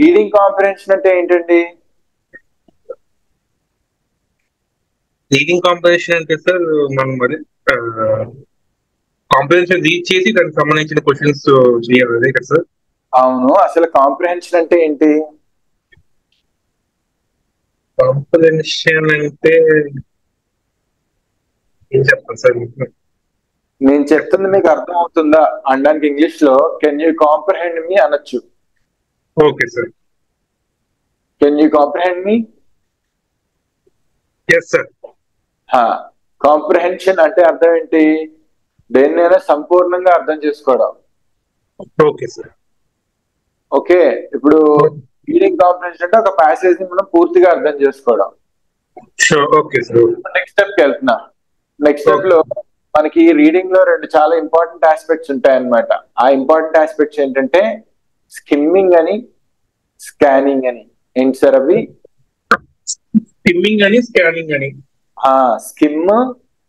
Reading comprehension అంటే ఏంటండి? Reading comprehension అంటే సార్ మనం మరి కాంప్రహెన్షన్ రీడ్ చేసి దానికి సంబంధించిన క్వశ్చన్స్ చేయాలి అదే కదా సార్? అవును, అసలు కాంప్రహెన్షన్ అంటే ఏంటి? కాంప్రహెన్షన్ అంటే ఏం చెప్తాను సార్ మీకు? నేను చెప్తుంది మీకు అర్థం అవుతుందా అనడానికి ఇంగ్లీష్ లో కెన్ యూ కాంప్రహెండ్ మీ అనొచ్చు. Okay sir. Can you comprehend me? Yes sir. Comprehension అంటే అర్థం ఏంటి? దేన్నైనా సంపూర్ణంగా అర్థం చేసుకోవడం. Okay sir. ఓకే, ఇప్పుడు రీడింగ్ కాంప్రహెన్షన్ అంటే ఒక ప్యాసేజ్ ని మనం పూర్తిగా అర్థం చేసుకోవడం. Okay sir. నెక్స్ట్ స్టెప్ కి వెళ్తున్నా. నెక్స్ట్ స్టెప్ లో మనకి రీడింగ్ లో రెండు చాలా ఇంపార్టెంట్ ఆస్పెక్ట్స్ ఉంటాయి అన్నమాట. ఆ ఇంపార్టెంట్ ఆస్పెక్ట్స్ ఏంటంటే స్కిమ్మింగ్ అని, స్కానింగ్ అని. ఏంటి సార్ అవి? స్కిమ్మింగ్ అని, స్కానింగ్ అని. Skim,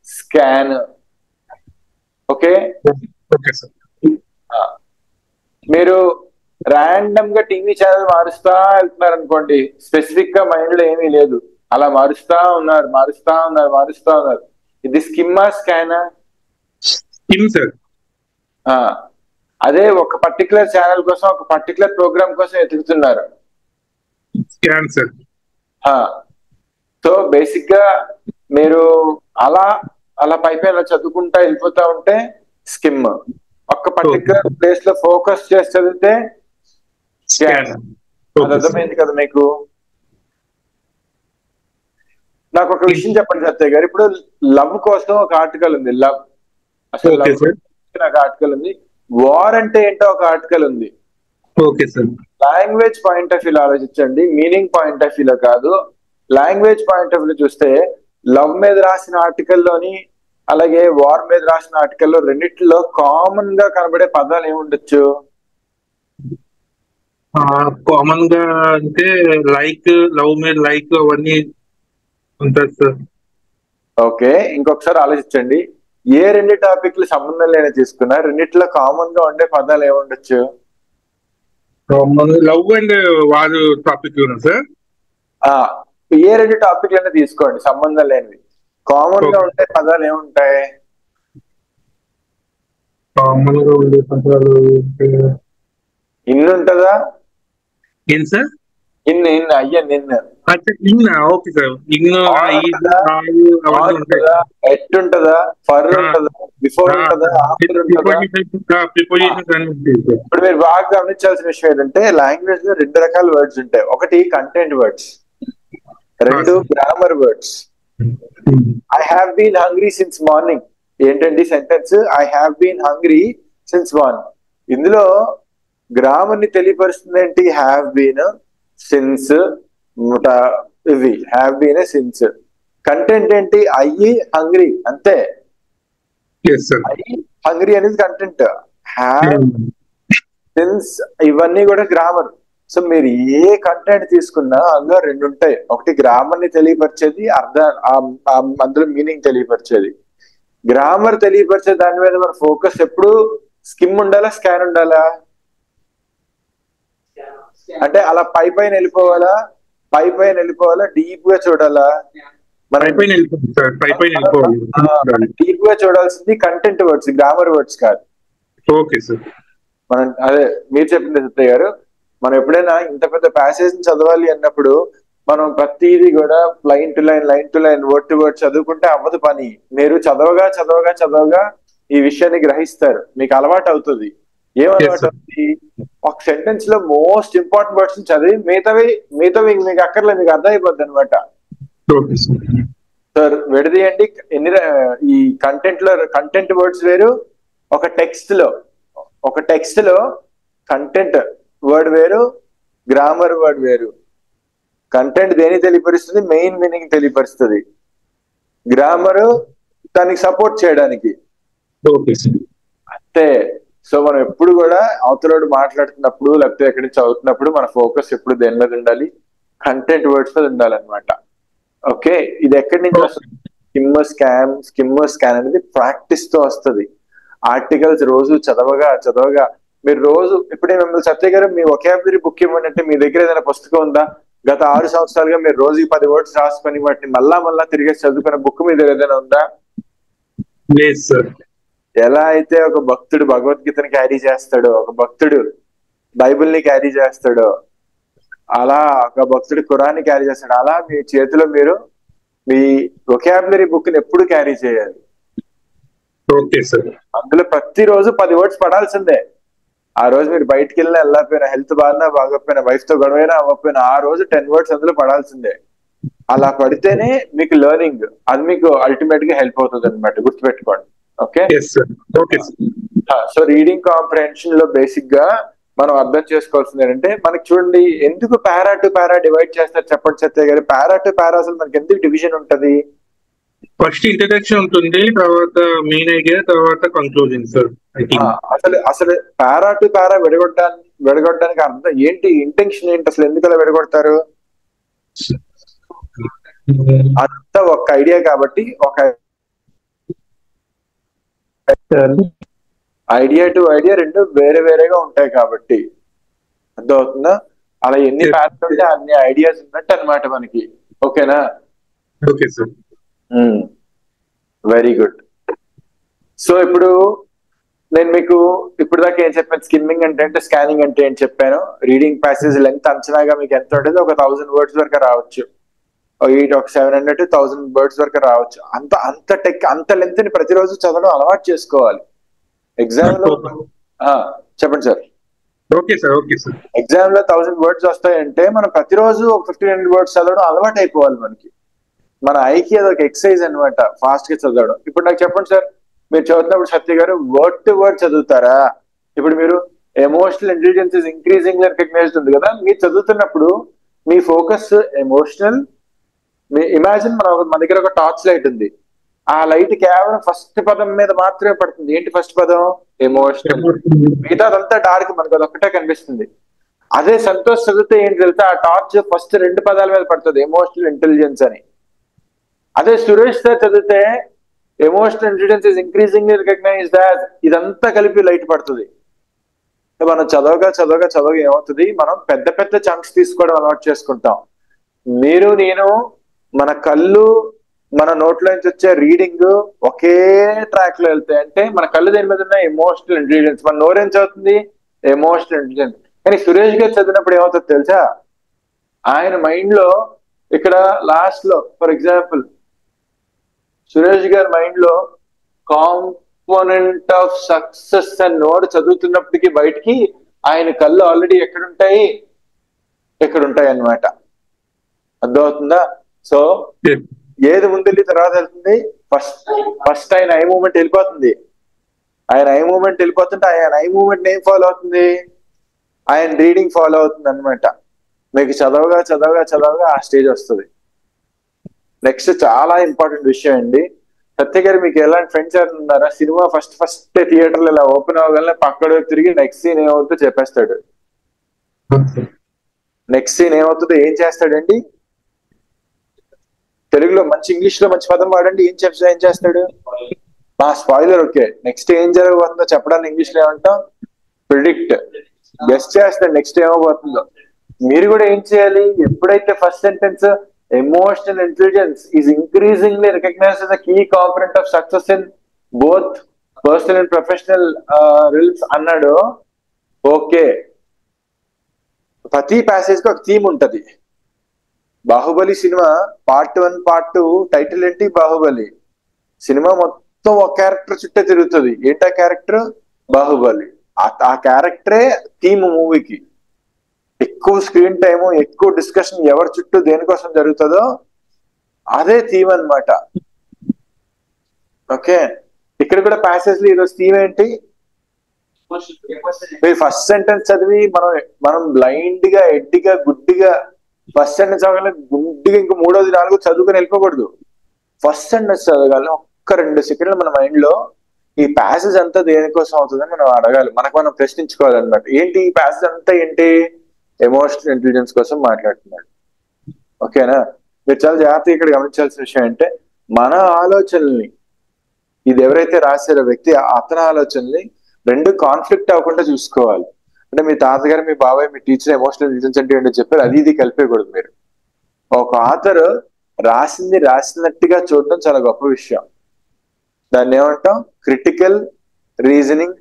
scan. Okay. Okay sir. మీరు ర్యాండమ్ గా టీవీ ఛానల్ మారుస్తా వెళ్తున్నారు అనుకోండి, స్పెసిఫిక్ గా మైండ్ లో ఏమీ లేదు, అలా మారుస్తా ఉన్నారు. ఇది స్కిమ్మా, స్కానా? Skim sir. అదే ఒక పర్టికులర్ ఛానల్ కోసం, ఒక పర్టికులర్ ప్రోగ్రామ్ కోసం ఎదుగుతున్నారు. Scan sir. సో బేసిక్ గా మీరు అలా అలా పైన చదువుకుంటా వెళ్ళిపోతా ఉంటే స్కిమ్. ఒక పర్టికులర్ ప్లేస్ లో ఫోకస్ చేసి చదివితే స్కాన్. అది అర్థమైంది కదా మీకు? నాకు ఒక విషయం చెప్పండి సత్య గారు, ఇప్పుడు లవ్ కోసం ఒక ఆర్టికల్ ఉంది. లవ్, అసలు లవ్ నాకు ఆర్టికల్ ఉంది. వార్ అంటే ఏంటో ఒక ఆర్టికల్ ఉంది. Okay sir. Language point of వ్యూలో ఆలోచించండి, మీనింగ్ పాయింట్ ఆఫ్ వ్యూలో కాదు. లాంగ్వేజ్ పాయింట్ ఆఫ్ వ్యూ చూస్తే లవ్ మీద రాసిన ఆర్టికల్లోని అలాగే వార్ మీద రాసిన ఆర్టికల్లో రెండిట్లో కామన్ గా కనబడే పదాలు ఏముండొచ్చు? కామన్ గా అంటే లైక్, లవ్ మీద లైక్ అవన్నీ ఉంటుంది సార్. ఓకే, ఇంకొకసారి ఆలోచించండి. ఏ రెండు టాపిక్లు సంబంధం లేని తీసుకున్నా రెండిట్లో కామన్ గా ఉండే పదాలు ఏముండొచ్చు? లవ్ అండ్ వారు టాపిక్ సార్. ఏ రెండు టాపిక్లైనా తీసుకోండి సంబంధం లేనివి, కామన్ గా ఉండే పదాలు ఏముంటాయి? కామన్ గా ఉండే పదాలు ఇన్ని ఉంటుందా? ఏం సార్? ఇన్ని అయ్యా నిన్ను. Okay sir. ఎట్టుంటదా, ఫర్ ఉంటదా, బిఫోర్ ఉంటదా, ఆఫ్టర్ ఉంటదా? ఇప్పుడు మీరు బాగా గమనించాల్సిన విషయం ఏంటంటే లాంగ్వేజ్ లో రెండు రకాల వర్డ్స్ ఉంటాయి. ఒకటి కంటెంట్ వర్డ్స్, రెండు grammar words. I have been hungry since morning. ఏంటండి sentence? I have been hungry since morning. ఇందులో గ్రామర్ ని తెలియపరుస్తుంది ఏంటి? హ్యావ్ బీన్, సిన్స్, ఇవి హ్యావ్ బీన్, సిన్స్. కంటెంట్ ఏంటి? అయ్యి హంగ్రీ, అంతే. హంగ్రీ అనేది కంటెంట్. హ్యావ్, సిన్స్ ఇవన్నీ కూడా గ్రామర్. సో మీరు ఏ కంటెంట్ తీసుకున్నా అందులో రెండు ఉంటాయి. ఒకటి గ్రామర్ ని తెలియపరిచేది, అందులో మీనింగ్ తెలియపరిచేది. గ్రామర్ తెలియపరిచే దాని మీద మన ఫోకస్ ఎప్పుడు స్కిమ్ ఉండాలా, స్కాన్ ఉండాలా? అంటే అలా పైన వెళ్ళిపోవాలా, డీప్ గా చూడాలా? డీప్ గా చూడాల్సింది కంటెంట్ వర్డ్స్, గ్రామర్ వర్డ్స్ కాదు. Okay sir. మనం అదే మీరు చెప్పింది సత్య గారు, మనం ఎప్పుడైనా ఇంత పెద్ద ప్యాసేజ్ చదవాలి అన్నప్పుడు మనం ప్రతిదీ కూడా line to line, word to word చదువుకుంటే అవ్వదు పని. మీరు చదవగా ఈ విషయాన్ని గ్రహిస్తారు, మీకు అలవాటు అవుతుంది. ఏం అలవాటు అవుతుంది? ఒక సెంటెన్స్ లో మోస్ట్ ఇంపార్టెంట్ వర్డ్స్ చదివి మిగతావి మీకు అక్కర్లేదు, మీకు అర్థం అయిపోద్ది అనమాట. సార్ విడదీయండి. ఈ కంటెంట్ వర్డ్స్ వేరు, ఒక టెక్స్ట్ లో కంటెంట్ వర్డ్ వేరు, గ్రామర్ వర్డ్ వేరు. కంటెంట్ దేని తెలియపరుస్తుంది? మెయిన్ మీనింగ్ తెలియపరుస్తుంది. గ్రామర్ దానికి సపోర్ట్ చేయడానికి అంతే. సో మనం ఎప్పుడు కూడా అవతలోడు మాట్లాడుతున్నప్పుడు లేకపోతే ఎక్కడి నుంచి చదువుతున్నప్పుడు మన ఫోకస్ ఎప్పుడు దేని మీద ఉండాలి? కంటెంట్ వర్డ్స్ మీద ఉండాలన్నమాట. ఓకే, ఇది ఎక్కడి నుంచి వస్తుంది? స్కిమ్ స్కాన్ అనేది ప్రాక్టీస్ తో వస్తుంది. ఆర్టికల్స్ రోజు చదవగా మీరు రోజు ఇప్పుడే మిమ్మల్ని సత్య గారు మీ ఒకాబులరీ బుక్ ఇవ్వండి అంటే మీ దగ్గర ఏదైనా పుస్తకం ఉందా? గత 6 సంవత్సరాలుగా మీరు రోజుకి 10 వర్డ్స్ రాసుకొని వాటిని మళ్ళా తిరిగేసి చదువుకున్న బుక్ మీ దగ్గర ఏదైనా ఉందా? లేదు సార్. ఎలా అయితే ఒక భక్తుడు భగవద్గీతని క్యారీ చేస్తాడో, ఒక భక్తుడు బైబిల్ని క్యారీ చేస్తాడో, అలా ఒక భక్తుడు ఖురాన్ని క్యారీ చేస్తాడు, అలా మీ చేతిలో మీరు మీ వొకాబులరీ బుక్ ని ఎప్పుడు క్యారీ చేయాలి. Okay sir. అందులో ప్రతిరోజు 10 వర్డ్స్ పడాల్సిందే. ఆ రోజు మీరు బయటకు వెళ్ళినా వెళ్ళకపోయినా, హెల్త్ బాగా బాగోకపోయినా, వైఫ్ తో గొడవైనా అవ్వకపోయినా, ఆ రోజు 10 వర్డ్స్ అందులో పడాల్సిందే. అలా పడితేనే మీకు లెర్నింగ్, అది మీకు అల్టిమేట్ గా హెల్ప్ అవుతుంది అనమాట, గుర్తుపెట్టుకోండి. ఓకే, సో రీడింగ్ కాంప్రహెన్షన్ లో బేసిక్ గా మనం అర్థం చేసుకోవాల్సింది ఏంటంటే, మనకి చూడండి ఎందుకు పారా టు పారా డివైడ్ చేస్తారు చెప్పండి సత్య గారు. పారా టు పారా అసలు మనకి ఎందుకు డివిజన్ ఉంటది? ఫస్ట్ ఇంట్రడక్షన్ ఉంటుంది, తర్వాత మెయిన్ ఐడియా, తర్వాత కంక్లూజన్ సార్. అసలు పారా టు పారా విడగొట్టడానికి అర్థం ఏంటి, ఇంటెన్షన్ ఏంటి, అసలు ఎందుకు అలా విడగొడతారు? అంతా ఒక ఐడియా కాబట్టి, ఒక ఐడియా టు ఐడియా రెండు వేరే వేరేగా ఉంటాయి కాబట్టి. అర్థమవుతుందా? అలా ఎన్ని ప్యాథ్స్ ఉంటే అన్ని ఐడియాస్ ఉన్నట్టు అనమాట మనకి. ఓకేనా? Okay sir. Very good. So ఇప్పుడు నేను మీకు ఇప్పుడు దాకా ఏం చెప్పాను? స్కిమ్మింగ్ అంటే స్కానింగ్ అంటే ఏం చెప్పాను? రీడింగ్ ప్యాసేజ్ లెంత్ అంచనాగా మీకు ఎంత ఉంటుంది? ఒక 1000 వర్డ్స్ వరకు రావచ్చు, ఒక 700 to 1000 వర్డ్స్ వరకు రావచ్చు. అంత లెంత్ ని ప్రతిరోజు చదవడం అలవాటు చేసుకోవాలి. ఎగ్జామ్ లో చెప్పండి sir. Okay sir. Okay sir. Exam లో 1000 వర్డ్స్ వస్తాయంటే మనం ప్రతిరోజు ఒక 1500 వర్డ్స్ చదవడం అలవాటు అయిపోవాలి మనకి. మన ఐకి అదొక ఎక్సర్సైజ్ అనమాట, ఫాస్ట్ గా చదవడం. ఇప్పుడు నాకు చెప్పండి సార్, మీరు చదువుతున్నప్పుడు సత్య గారు వర్డ్ టు వర్డ్ చదువుతారా? ఇప్పుడు మీరు emotional intelligence is increasing recognized ఉంది కదా, మీరు చదువుతున్నప్పుడు మీ ఫోకస్ ఎమోషనల్. ఇమాజిన్ మన దగ్గర ఒక టార్చ్ లైట్ ఉంది, ఆ లైట్ కేవలం ఫస్ట్ పదం మీద మాత్రమే పడుతుంది. ఏంటి ఫస్ట్ పదం? ఎమోషనల్. మిగతా అదంతా డార్క్, మనకు అదొక్కటే కనిపిస్తుంది. అదే సంతోష్ చదివితే ఏంటి తెలుసా, ఆ టార్చ్ ఫస్ట్ 2 పదాల మీద పడుతుంది, ఎమోషనల్ ఇంటెలిజెన్స్ అని. అదే సురేష్ సార్ చదివితే emotional intelligence is increasing recognized as, ఇదంతా కలిపి లైట్ పడుతుంది. మనం చదవగా ఏమవుతుంది, మనం పెద్ద పెద్ద చంక్స్ తీసుకోవడం అలవాటు చేసుకుంటాం. మీరు నేను మన కళ్ళు మన నోట్లో నుంచి వచ్చే రీడింగ్ ఒకే ట్రాక్ లో వెళ్తాయి. అంటే మన కళ్ళు దేని మీద ఉన్నాయి? Emotional intelligence. మన నోరేం చదువుతుంది? Emotional intelligence. కానీ సురేష్ గారు చదివినప్పుడు ఏమవుతుంది తెలుసా, ఆయన మైండ్ లో ఇక్కడ లాస్ట్ లో ఫర్ ఎగ్జాంపుల్ సురేష్ గారి మైండ్ లో కాంపోనెంట్ ఆఫ్ సక్సెస్ అని నోడు చదువుతున్నప్పటికీ బయటికి ఆయన కళ్ళు ఆల్రెడీ ఎక్కడుంటాయి అన్నమాట. అర్థమవుతుందా? సో ఏది ముందెళ్ళి తర్వాత వెళ్తుంది? ఫస్ట్ ఆయన ఐ మూమెంట్ వెళ్ళిపోతుంది. ఆయన ఐ మూమెంట్ వెళ్ళిపోతుంటే ఆయన ఐ మూమెంట్ ఏం ఫాలో అవుతుంది? ఆయన రీడింగ్ ఫాలో అవుతుంది అనమాట. మీకు చదవగా ఆ స్టేజ్ వస్తుంది. నెక్స్ట్ చాలా ఇంపార్టెంట్ విషయం అండి సత్య గారు, మీకు ఎలాంటి ఫ్రెండ్స్ ఎవరైనా ఉన్నారా? సినిమా ఫస్ట్ థియేటర్లో ఇలా ఓపెన్ అవ్వగానే పక్కన తిరిగి నెక్స్ట్ సీన్ ఏమవుతుందో చెప్పేస్తాడు. నెక్స్ట్ సీన్ ఏమవుతుందో ఏం చేస్తాడండి? తెలుగులో మంచి ఇంగ్లీష్ లో మంచి పదం వాడండి, ఏం చేస్తాడు? స్పాయిలర్. ఓకే, నెక్స్ట్ ఏం జరగబోతుందో చెప్పడానికి ఇంగ్లీష్ లో ఏమంటాం? ప్రిడిక్ట్. గెస్ట్ చేస్తాడు నెక్స్ట్ ఏమవుతుందో. మీరు కూడా ఏం చేయాలి? ఎప్పుడైతే first sentence emotional intelligence is increasingly recognized as a key component of success in both personal and professional realms అన్నాడు, ఓకే, ప్రతి ప్యాసేజ్ కి ఒక థీమ్ ఉంటది. Baahubali cinema part 1 part 2 title ఏంటి? బాహుబలి. సినిమా మొత్తం ఒక క్యారెక్టర్ చుట్టే తిరుగుతుంది. ఏంటా క్యారెక్టర్? బాహుబలి. ఆ క్యారెక్టరే థీమ్ మూవీకి. ఎక్కువ స్క్రీన్ టైము, ఎక్కువ డిస్కషన్ ఎవరి చుట్టూ దేనికోసం జరుగుతుందో అదే థీమ్ అన్నమాట. ఓకే, ఇక్కడ కూడా ప్యాసేజ్ లో ఈరోజు థీమ్ ఏంటి? మీరు ఫస్ట్ సెంటెన్స్ చదివి మనం బ్లైండ్ గా ఎడ్డిగా గుడ్డిగా ఫస్ట్ సెంటెన్స్ చదవగానే గుడ్డిగా ఇంకో 3వ 4వ చదువుకుని వెళ్ళిపోకూడదు. ఫస్ట్ సెంటెన్స్ చదవగానే ఒక్క 2 సెకండ్లు మన మైండ్ లో ఈ ప్యాసేజ్ అంతా దేనికోసం అవుతుందని మనం అడగాలి, మనం ప్రశ్నించుకోవాలన్నమాట. ఏంటి ఈ ప్యాసేజ్ అంతా ఏంటి? ఎమోషనల్ ఇంటెలిజెన్స్ కోసం మాట్లాడుతున్నాడు. ఓకేనా? మీరు చాలా జాగ్రత్తగా ఇక్కడ గమనించాల్సిన విషయం అంటే, మన ఆలోచనల్ని, ఇది ఎవరైతే రాశారో వ్యక్తి, అతని ఆలోచనల్ని రెండు కాన్ఫ్లిక్ట్ అవ్వకుండా చూసుకోవాలి. అంటే మీ తాతగారు, మీ బాబాయ్, మీ టీచర్ ఎమోషనల్ ఇంటెలిజెన్స్ అంటే ఏంటో చెప్పారు, అది ఇది కలిపేయకూడదు మీరు. ఒక ఆథర్ రాసింది రాసినట్టుగా చూడడం చాలా గొప్ప విషయం. దాన్ని ఏమంటాం? క్రిటికల్ రీజనింగ్,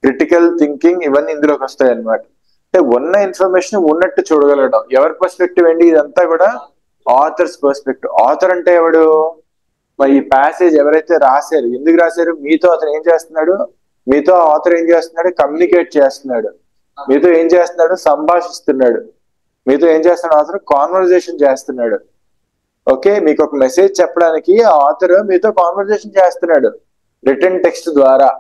క్రిటికల్ థింకింగ్, ఇవన్నీ ఇందులోకి వస్తాయి అన్నమాట. అంటే ఉన్న ఇన్ఫర్మేషన్ ఉన్నట్టు చూడగలగడం. ఎవరి పర్స్పెక్టివ్ ఏంటి? ఇదంతా కూడా ఆథర్స్ పర్స్పెక్టివ్. ఆథర్ అంటే ఎవడు? మరి ఈ ప్యాసేజ్ ఎవరైతే రాశారు, ఎందుకు రాశారు? మీతో అతను ఏం చేస్తున్నాడు? మీతో ఆథర్ ఏం చేస్తున్నాడు? కమ్యూనికేట్ చేస్తున్నాడు. మీతో ఏం చేస్తున్నాడు? సంభాషిస్తున్నాడు. మీతో ఏం చేస్తున్నాడు? ఆథర్ కాన్వర్జేషన్ చేస్తున్నాడు. ఓకే, మీకు ఒక మెసేజ్ చెప్పడానికి ఆథర్ మీతో కాన్వర్జేషన్ చేస్తున్నాడు రిటర్న్ టెక్స్ట్ ద్వారా.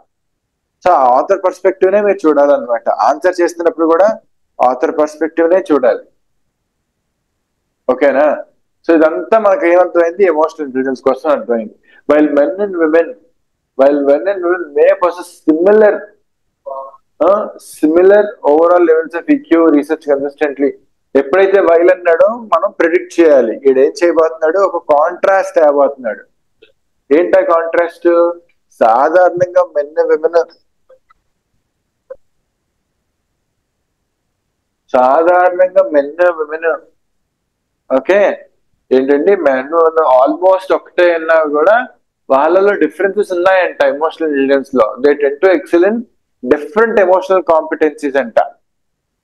సో ఆ ఆథర్ పర్స్పెక్టివ్ నే మీరు చూడాలన్నమాట. ఆన్సర్ చేస్తున్నప్పుడు కూడా ఆథర్ పర్స్పెక్టివ్ నే చూడాలి. ఓకేనా? సో ఇదంతా మనకు ఏమర్థమైంది? ఎమోషనల్ ఇంటెలిజెన్స్ కోసం అర్థమైంది. While men and women May possess similar overall levels of EQ research consistently. ఎప్పుడైతే వైల్ అన్నాడో మనం ప్రిడిక్ట్ చేయాలి ఈడేం చేయబోతున్నాడు, ఒక కాంట్రాస్ట్ అయిపోతున్నాడు. ఏంటా కాంట్రాస్ట్? సాధారణంగా మెన్ విమెన్ ఓకే ఏంటండి, మెన్ ఆల్మోస్ట్ ఒకటే అన్నా కూడా వాళ్ళలో డిఫరెన్సెస్ ఉన్నాయంట ఎమోషనల్ ఇంటెలిజెన్స్ లో. They tend to excel in different emotional competencies అంట.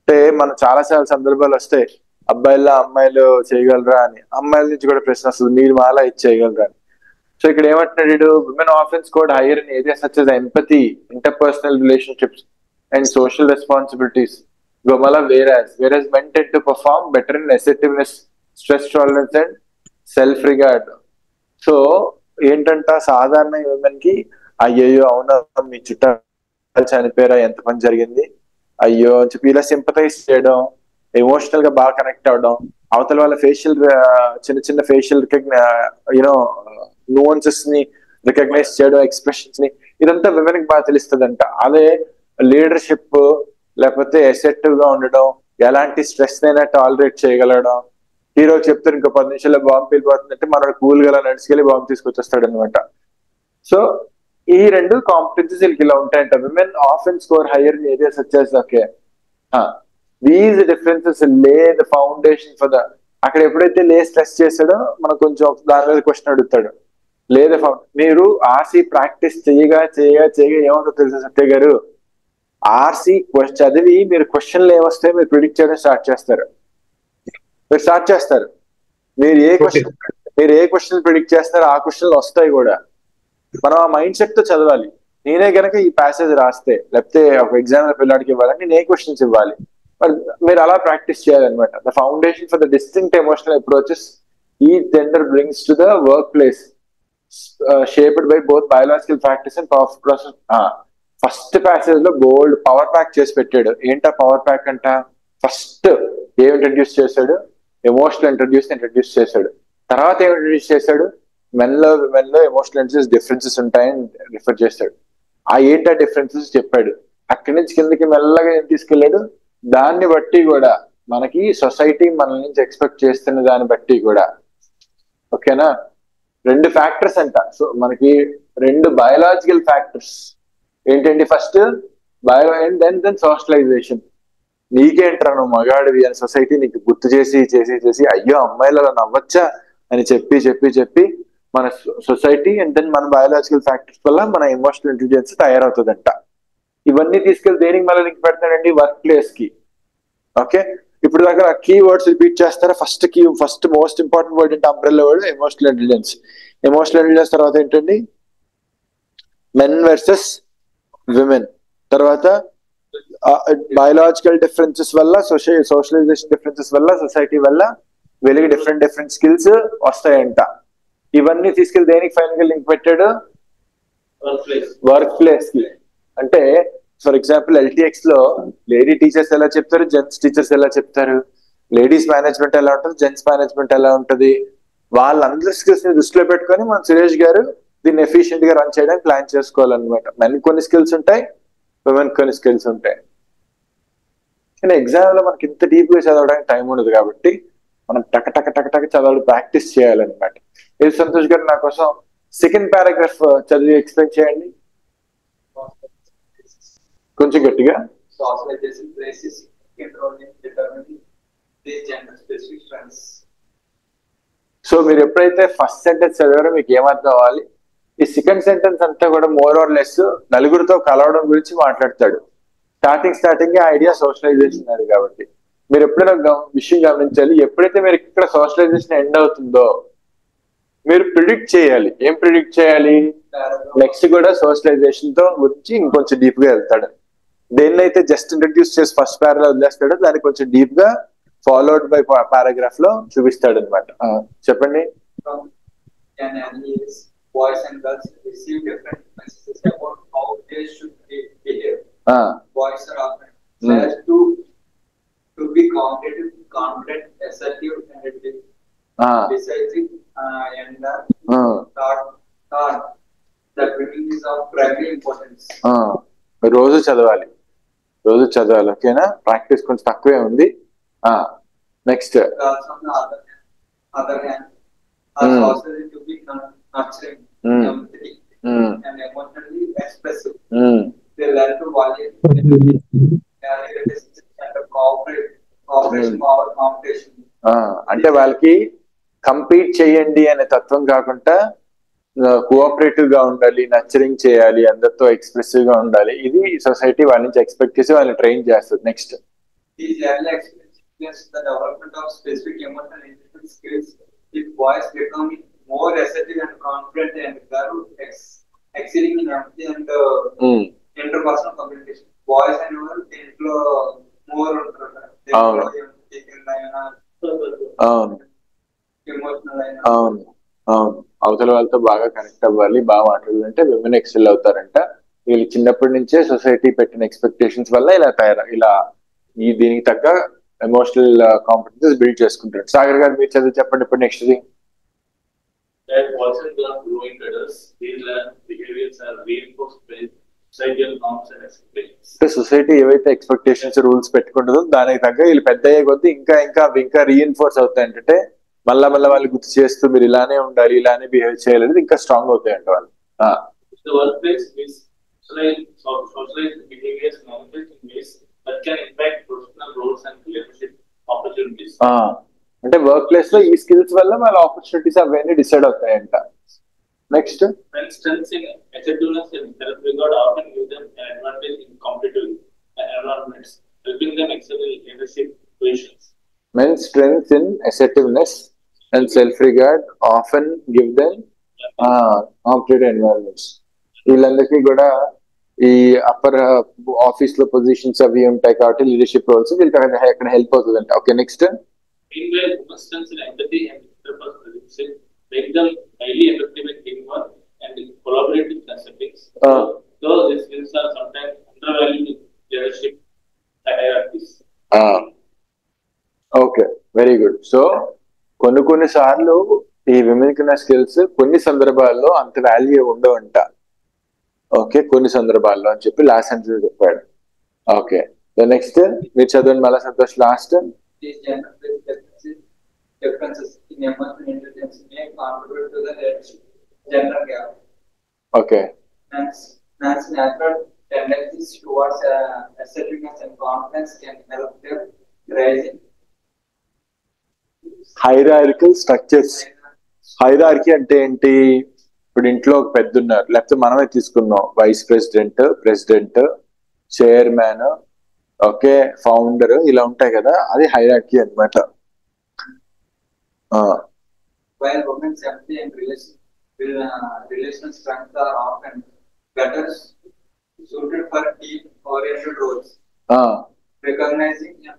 అంటే మనం చాలా సందర్భాలు వస్తాయి, అబ్బాయిలా అమ్మాయిలు చేయగలరా అని. అమ్మాయిల నుంచి కూడా ప్రశ్న వస్తుంది, మీరు మాలా ఇది చేయగలరా అని. సో ఇక్కడ ఏమంటున్నాడు? Women often scored higher in areas such as empathy, interpersonal relationships and social responsibilities. Gomala whereas men tend to perform better in assertiveness, stress tolerance and self regard. So ఏంటంట, సాధారణ విమెన్ కి అయ్యయ్యో అవునా మీ చుట్టాలు చనిపోయారా, ఎంత పని జరిగింది, అయ్యో అని చెప్పి ఇలా సింపథైజ్ చేయడం, ఎమోషనల్ గా బాగా కనెక్ట్ అవడం, అవతల వాళ్ళ ఫేషియల్ చిన్న ఫేషియల్ nuances ని రికగ్నైజ్ చేయడం, ఎక్స్ప్రెషన్స్ ని, ఇదంతా విమెన్ కి బాగా తెలుస్తుందంట. అదే లీడర్షిప్ లేకపోతే అసెర్టివ్ గా ఉండడం, ఎలాంటి స్ట్రెస్ అయినా టాలరేట్ చేయగలగడం. హీరో చెప్తారు ఇంకో 10 నిమిషాల్లో బాంబు వెళ్ళిపోతుందంటే మనోడు కూల్ గా నడిచికెళ్ళి బాంబు తీసుకొచ్చేస్తాడు అనమాట. సో ఈ రెండు కాంపిటెన్సీస్ వీళ్ళకి ఇలా ఉంటాయంట. Women often score higher in areas వచ్చేసి okay these differences lay the foundation for the. అక్కడ ఎప్పుడైతే లే స్ట్రెస్ చేస్తాడో మనకు కొంచెం దాని మీద క్వశ్చన్ అడుగుతాడు. లేదా మీరు ఆర్సీ ప్రాక్టీస్ చేయగా ఏమంటో తెలుసా సత్య గారు? ఆర్సీ చదివి మీరు క్వశ్చన్లు ఏమొస్తాయి మీరు ప్రిడిక్ట్ చేయడం స్టార్ట్ చేస్తారు. మీరు ఏ క్వశ్చన్ ప్రిడిక్ట్ చేస్తారో ఆ క్వశ్చన్లు వస్తాయి కూడా. మనం ఆ మైండ్ సెట్ తో చదవాలి. నేనే గనక ఈ ప్యాసేజ్ రాస్తే, లేకపోతే ఒక ఎగ్జామ్ పిల్లాడికి ఇవ్వాలంటే నేనే క్వశ్చన్స్ ఇవ్వాలి. మీరు అలా ప్రాక్టీస్ చేయాలన్నమాట. The foundation for the distinct emotional approaches ఈ gender brings to the work place shaped by both biological practice and power process. First passage లో బోల్డ్ పవర్ ప్యాక్ చేసి పెట్టాడు. ఏంటా పవర్ ప్యాక్ అంట? ఫస్ట్ ఏం ఇంట్రడ్యూస్ చేశాడు? Emotional introduce చేశాడు. తర్వాత ఏం ఇంట్రడ్యూస్ చేశాడు? మెన్ లో విమెన్ లో ఎమోషనల్ డిఫరెన్సెస్ ఉంటాయని రిఫర్ చేశాడు. ఆ ఏంటా డిఫరెన్సెస్ చెప్పాడు. అక్కడి నుంచి కిందకి మెల్లగా ఏం తీసుకెళ్ళాడు? దాన్ని బట్టి కూడా మనకి సొసైటీ మన నుంచి ఎక్స్పెక్ట్ చేస్తున్న దాన్ని బట్టి కూడా. ఓకేనా? 2 ఫ్యాక్టర్స్ అంట. సో మనకి 2 బయోలాజికల్ ఫ్యాక్టర్స్ ఏంటండి? First bio and then socialisation. నీకేంట్రా నువ్వు మగాడివి అని సొసైటీ నీకు గుర్తు చేసి అయ్యో అమ్మాయిలు అలా నవ్వచ్చా అని చెప్పి మన సొసైటీ అండ్ దెన్ మన బయోలాజికల్ ఫ్యాక్టర్స్ వల్ల మన ఎమోషనల్ ఇంటెలిజెన్స్ తయారవుతుందంట. ఇవన్నీ తీసుకెళ్లి దేనికి మళ్ళీ లింక్ పెడతాడండి? వర్క్ ప్లేస్ కి. ఓకే, ఇప్పుడు దాకా కీ వర్డ్స్ రిపీట్ చేస్తారా? ఫస్ట్ మోస్ట్ ఇంపార్టెంట్ వర్డ్ అంటే umbrella word emotional intelligence. Emotional intelligence తర్వాత ఏంటండి? Men versus women. తర్వాత బయోలాజికల్ డిఫరెన్సెస్ వల్ల, సోషలైజేషన్ డిఫరెన్సెస్ వల్ల, సొసైటీ వల్ల వీళ్ళకి డిఫరెంట్ స్కిల్స్ వస్తాయంట. ఇవన్నీ తీసుకెళ్లి దేనికి ఫైనల్ గా లింక్ పెట్టాడు? వర్క్ ప్లేస్ కి. అంటే ఫర్ ఎగ్జాంపుల్ LTX లో లేడీ టీచర్స్ ఎలా చెప్తారు, జెంట్స్ టీచర్స్ ఎలా చెప్తారు, లేడీస్ మేనేజ్మెంట్ ఎలా ఉంటుంది, జెంట్స్ మేనేజ్మెంట్ ఎలా ఉంటుంది, వాళ్ళందరి స్కిల్స్ ని దృష్టిలో పెట్టుకొని మన సురేష్ గారు దీన్ని ఎఫిషియెంట్ గా రన్ చేయడానికి ప్లాన్ చేసుకోవాలన్నమాట. మెన్ కొన్ని స్కిల్స్ ఉంటాయి, విమెన్ కొన్ని స్కిల్స్ ఉంటాయి. కానీ ఎగ్జామ్ లో మనకి ఇంత డీప్ గా చదవడానికి టైం ఉండదు కాబట్టి మనం టక చదవడం ప్రాక్టీస్ చేయాలన్నమాట. ఇది సంతోష్ గారు నా కోసం సెకండ్ పారాగ్రాఫ్ చదివి ఎక్స్ప్లెయిన్ చేయండి. కొంచెం గట్టిగా. Socialization plays a significant role in determining these gender specific trends. So మీరు ఎప్పుడైతే ఫస్ట్ సెంటెన్స్ చదివారో మీకు ఏమర్థం అవ్వాలి, ఈ సెకండ్ సెంటెన్స్ అంతా కూడా మోర్ ఆర్ లెస్ నలుగురితో కలవడం గురించి మాట్లాడతాడు. స్టార్టింగ్ ఐడియా సోషలైజేషన్ అది. కాబట్టి మీరు ఎప్పుడైనా విషయం గమనించాలి, ఎప్పుడైతే మీరు ఇక్కడ సోషలైజేషన్ ఎండ్ అవుతుందో మీరు ప్రిడిక్ట్ చేయాలి. ఏం ప్రిడిక్ట్ చేయాలి? నెక్స్ట్ కూడా సోషలైజేషన్ తో గురించి ఇంకొంచెం డీప్ గా వెళ్తాడు. దేన్నైతే జస్ట్ ఇంట్రడ్యూస్ చేసి ఫస్ట్ పారాలో వదిలేస్తాడో దాన్ని కొంచెం డీప్ గా ఫాలోడ్ బై పారాగ్రాఫ్ లో చూపిస్తాడు అనమాట. చెప్పండి. An early boys and girls receive different messages about how they should behave. Boys are often said to be competitive, confident, assertive, and decisive, and thought that women is of primary importance. రోజు చదవాలి, ఓకేనా? Practice కొంచెం తక్కువే ఉంది. Next. On the other hand, are also to be nurturing, empathetic, and emotionally expressive. They learn to value and cooperation over competition. అంటే వాళ్ళకి compete చేయండి అనే తత్వం కాకుండా కోఆపరేటివ్ గా ఉండాలి, నర్చరింగ్ చేయాలి, అందరితో ఎక్స్ప్రెసివ్ గా ఉండాలి. ఇది సొసైటీ వాళ్ళ నుంచి ఎక్స్పెక్ట్ చేసి వాళ్ళని ట్రైన్ చేస్తుంది. Next. These early experiences the development of specific emotional intelligence skills, with boys becoming more assertive and confident, and girls excelling in empathy and interpersonal communication. Boys and girls ఇంట్లో more అవతల వాళ్ళతో బాగా connect అవ్వాలి, బాగా మాట్లాడాలంటే women XL అవుతారంట. వీళ్ళు చిన్నప్పటి నుంచే సొసైటీ పెట్టిన ఎక్స్పెక్టేషన్స్ వల్ల ఇలా దీనికి తగ్గ ఎమోషనల్ కాంపిటెన్సెస్ బిల్డ్ చేసుకుంటారు. సాగర్ గారు మీరు చదివి చెప్పండి ఇప్పుడు నెక్స్ట్ థింగ్. సొసైటీ ఏవైతే ఎక్స్పెక్టేషన్స్ రూల్స్ పెట్టుకుంటుందో దానికి తగ్గ వీళ్ళు పెద్ద అయ్యే కొద్దీ ఇంకా రీఇన్ఫోర్స్ అవుతాయి. అంటే మళ్ళా వాళ్ళు గుర్తు చేస్తూ మీరు ఇలానే ఉండాలి, ఇలానే బిహేవ్ చేయాలనేది ఇంకా స్ట్రాంగ్ అవుతాయంట వాళ్ళు. అంటే వర్క్ ప్లేస్ లో ఈ స్కిల్స్ వల్ల వాళ్ళ ఆపర్చునిటీస్ అవన్నీ డిసైడ్ అవుతాయంట. Next. Men's strength in assertiveness and self-regard often give them competitive environments. వీళ్ళందరికీ కూడా ఈ అప్పర్ ఆఫీస్ లో పొజిషన్స్ అవి ఉంటాయి కాబట్టి లీడర్షిప్ రోల్స్ వీళ్ళకి అక్కడ హెల్ప్ అవుతుంది అంట. Okay next. Okay very good. So కొన్ని సార్లు ఈ విమెన్ కి ఉన్న స్కిల్స్ కొన్ని సందర్భాల్లో అంత వాల్యూ ఉండవంట. ఓకే కొన్ని సందర్భాల్లో అని చెప్పి లాస్ట్ సెంటెన్స్ చెప్పాడు. ఓకే నెక్స్ట్ మీరు చదవండి మళ్ళా Santosh last. Okay. Tendencies towards assertiveness and confidence can help them rising. Hierarchical structures. Hierarchy అంటే ఏంటి? ఇప్పుడు ఇంట్లో ఒక పెద్ద ఉన్నారు, లేకపోతే మనమే తీసుకున్నాం vice president, president, chairman, okay founder, ఇలా ఉంటాయి కదా, అది హైరార్కీ అన్నమాట. While women's empathy and relational strength are often better suited for team-oriented roles. Recognizing and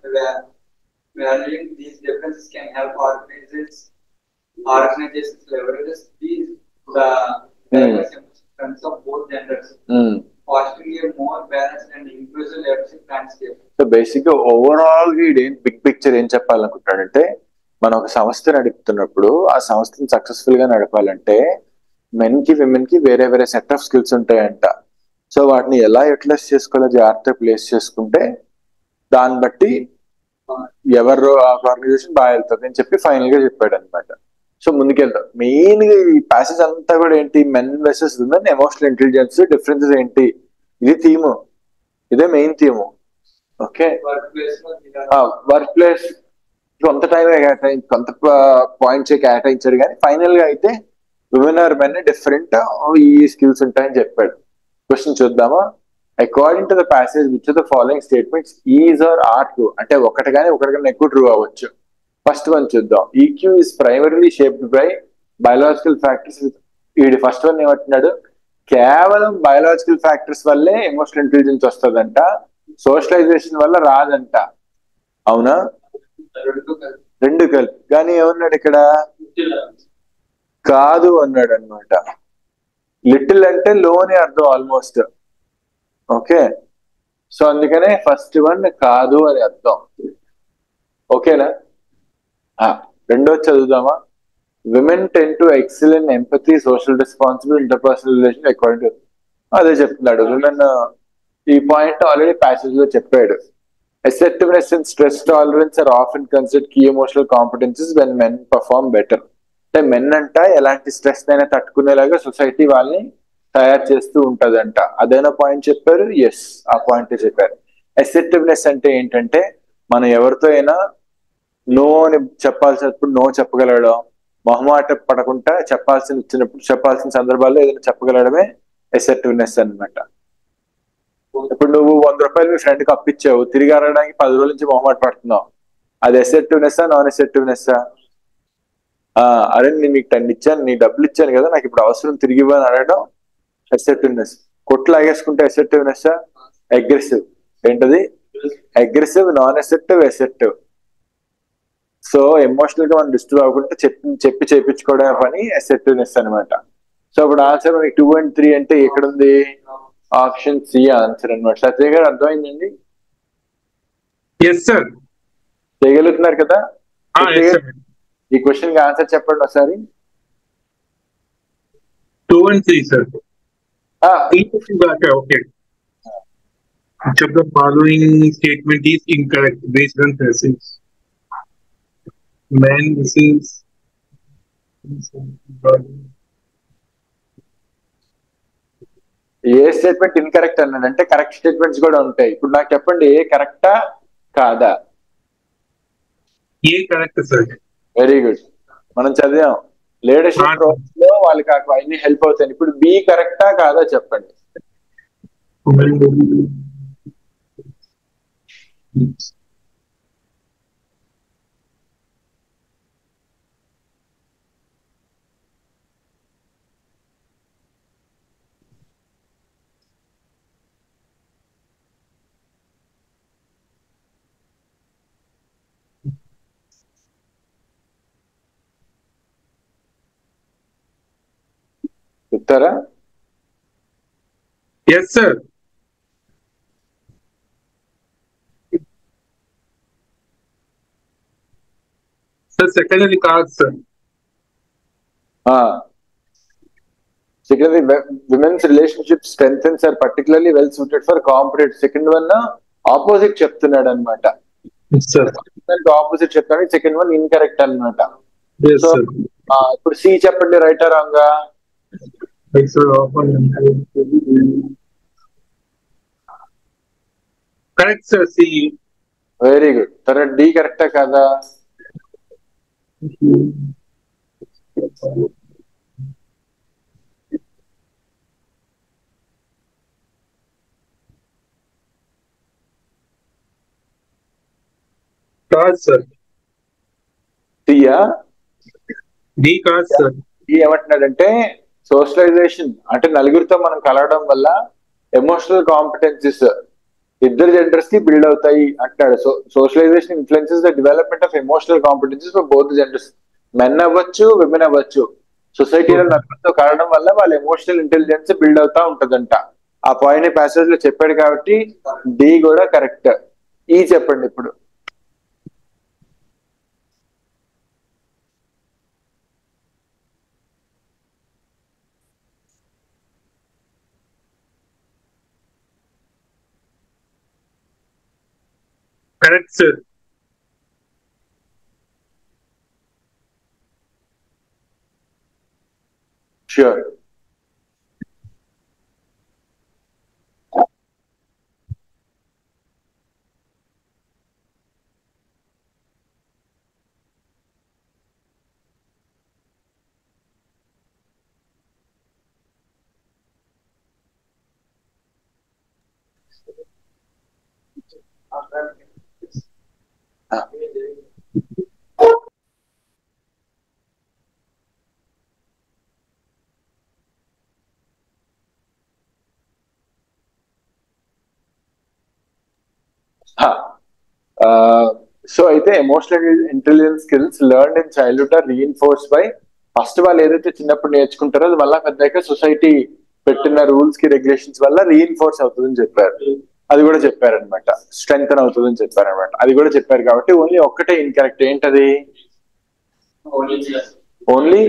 valuing these differences can help organizations leverage these diverse strengths of both genders, fostering a more balanced and inclusive leadership landscape. So basically overall big picture ఏం చెప్పాలనుకుంటాడంటే, మనం ఒక సంస్థ నడుపుతున్నప్పుడు ఆ సంస్థను successful గా నడపాలంటే men కి విమెన్ కి వేరే సెట్ ఆఫ్ స్కిల్స్ ఉంటాయంట. సో వాటిని ఎలా యూటిలైజ్ చేసుకోవాలో జాగ్రత్తగా ప్లేస్ చేసుకుంటే దాన్ని బట్టి ఎవరు ఆర్గనైజేషన్ బాగా వెళ్తుంది అని చెప్పి ఫైనల్ గా చెప్పాడు అనమాట. సో ముందుకెళ్తాం. మెయిన్ గా ఈ ప్యాసేజ్ అంతా కూడా ఏంటి, men versus women, emotional intelligence differences ఏంటి, ఇది థీమ్. ఇదే main theme. Okay, workplace కొంత టైం కొంత పాయింట్స్ కేటాయించాడు, కానీ ఫైనల్ గా అయితే విమెన్ ఆర్ మెన్ డిఫరెంట్, ఈ స్కిల్స్ ఉంటాయని చెప్పాడు. క్వశ్చన్ చూద్దామా? According to the passage which the following statements is or are true, అంటే ఒకటి కానీ ఎక్కువ ట్రూ అవ్వచ్చు. ఫస్ట్ వన్ చూద్దాం. EQ is primarily shaped by biological factors. వీడి ఫస్ట్ వన్ ఏమంటున్నాడు? కేవలం బయోలాజికల్ ఫ్యాక్టర్స్ వల్లే ఎమోషనల్ ఇంటెలిజెన్స్ వస్తుందంట, సోషలైజేషన్ వల్ల రాదంట. అవునా? రెండు కలిపి. కానీ ఏమన్నాడు ఇక్కడ? కాదు అన్నాడు అనమాట. లిటిల్ అంటే లో అని అర్థం ఆల్మోస్ట్. ఓకే, సో అందుకనే ఫస్ట్ వన్ కాదు అని అర్థం. ఓకేనా? రెండో చదువుదామా? Women tend to excel in empathy, social responsible, interpersonal relation according to. అదే చెప్తున్నాడు. విమెన్ ఈ పాయింట్ ఆల్రెడీ ప్యాసేజ్ లో చెప్పాడు. Assertiveness and stress tolerance are often considered key emotional competences when men perform better. అంటే మెన్ అంట ఎలాంటి stress అయినా తట్టుకునేలాగా society వాళ్ళని తయారు చేస్తూ ఉంటదంట. అదైనా పాయింట్ చెప్పారు. ఎస్, ఆ పాయింట్ చెప్పారు. అసర్టివ్నెస్ అంటే ఏంటంటే మనం ఎవరితో అయినా నో అని చెప్పాల్సినప్పుడు నో చెప్పగలగడం, మొహమాట పడకుండా చెప్పాల్సిన సందర్భాల్లో ఏదైనా చెప్పగలగడమే అసర్టివ్నెస్ అన్నమాట. ఇప్పుడు నువ్వు 100 రూపాయలు మీ ఫ్రెండ్కి అప్పిచ్చావు, తిరిగి అడగడానికి 10 రోజుల నుంచి మొహమాట పడుతున్నావు. అది అసర్టివ్నెస్ నాన్ అసర్టివ్నెస్? అరే నేను నీకు 10 ఇచ్చాను, నీ డబ్బులు ఇచ్చాను కదా, నాకు ఇప్పుడు అవసరం, తిరిగి ఇవ్వని అడగడం అసర్టివ్నెస్. కొట్లు లాగేసుకుంటే అసర్టివ్నెస్? అగ్రెసివ్. ఏంటది? Aggressive, non assertive, assertive. So emotional గా మనం డిస్టర్బ్ అవ్వకుండా చెప్పి చేయించుకోవడం పని అసర్టివ్నెస్ అనమాట. సో అప్పుడు ఆన్సర్ మనకి 2 and 3 అంటే ఎక్కడుంది? ఆప్షన్ సి ఆన్సర్ అనమాట. సత్య గారు అర్థమైందండి? Yes sir. చేయగలుగుతున్నారు కదా? ఈ క్వశ్చన్ కి ఆన్సర్ చెప్పండి ఒకసారి. 2 and 3 sir. Okay. Which of the following statement is incorrect based on passage? Man, this is A statement incorrect అన్నాడంటే కరెక్ట్ స్టేట్మెంట్స్ కూడా ఉంటాయి. ఇప్పుడు నాకు చెప్పండి, ఏ కరెక్టా కాదా? ఏ కరెక్ట్ సార్. Very good. మనం చదివాం లీడర్షిప్ రోల్స్ లో వాళ్ళకి అన్ని హెల్ప్ అవుతాయి. ఇప్పుడు బి కరెక్టా కాదా చెప్పండి. చెప్తారా? Yes sir. సార్ సెకండ్ అది కాదు sir. Second, women's relationship strengthens are particularly well suited for competitive. Second one opposite చెప్తున్నాడు అనమాట. ఆపోజిట్ చెప్తాడు. సెకండ్ వన్ ఇన్కరెక్ట్ అనమాట. సో ఇప్పుడు సి చెప్పండి, రైట్ ఆ wrong? Correct sir, C. Very good. తర్వాత డి కరెక్టా కాదా? కాదు సార్. సియా? డి కాదు సార్. డి ఏమంటున్నాడంటే సోషలైజేషన్ అంటే నలుగురితో మనం కలవడం వల్ల ఎమోషనల్ కాంపిటెన్సీస్ ఇద్దరు జెండర్స్ కి బిల్డ్ అవుతాయి అంటాడు. So socialization influences the development of emotional competencies for both genders. Men అవ్వచ్చు, విమెన్ అవ్వచ్చు. సొసైటీలో నలుగురితో కలవడం వల్ల వాళ్ళ ఎమోషనల్ ఇంటెలిజెన్స్ బిల్డ్ అవుతా ఉంటదంట. ఆ పాయింట్ ప్యాసేజ్ లో చెప్పాడు కాబట్టి డి కూడా కరెక్ట్. ఈ చెప్పండి ఇప్పుడు. Correct sir. ష్యూర్. సో అయితే emotional intelligence skills learn in childhood are reinforce by first వాళ్ళు ఏదైతే చిన్నప్పుడు నేర్చుకుంటారో అది మళ్ళీ పెద్దగా సొసైటీ పెట్టిన రూల్స్ కి రెగ్యులేషన్స్ వల్ల రీఇన్ఫోర్స్ అవుతుందని చెప్పారు. అది కూడా చెప్పారనమాట. స్ట్రెంగ్ అవుతుందని చెప్పారనమాట. అది కూడా చెప్పారు కాబట్టి ఓన్లీ ఒక్కటే ఇన్కరెక్ట్. ఏంటది? Only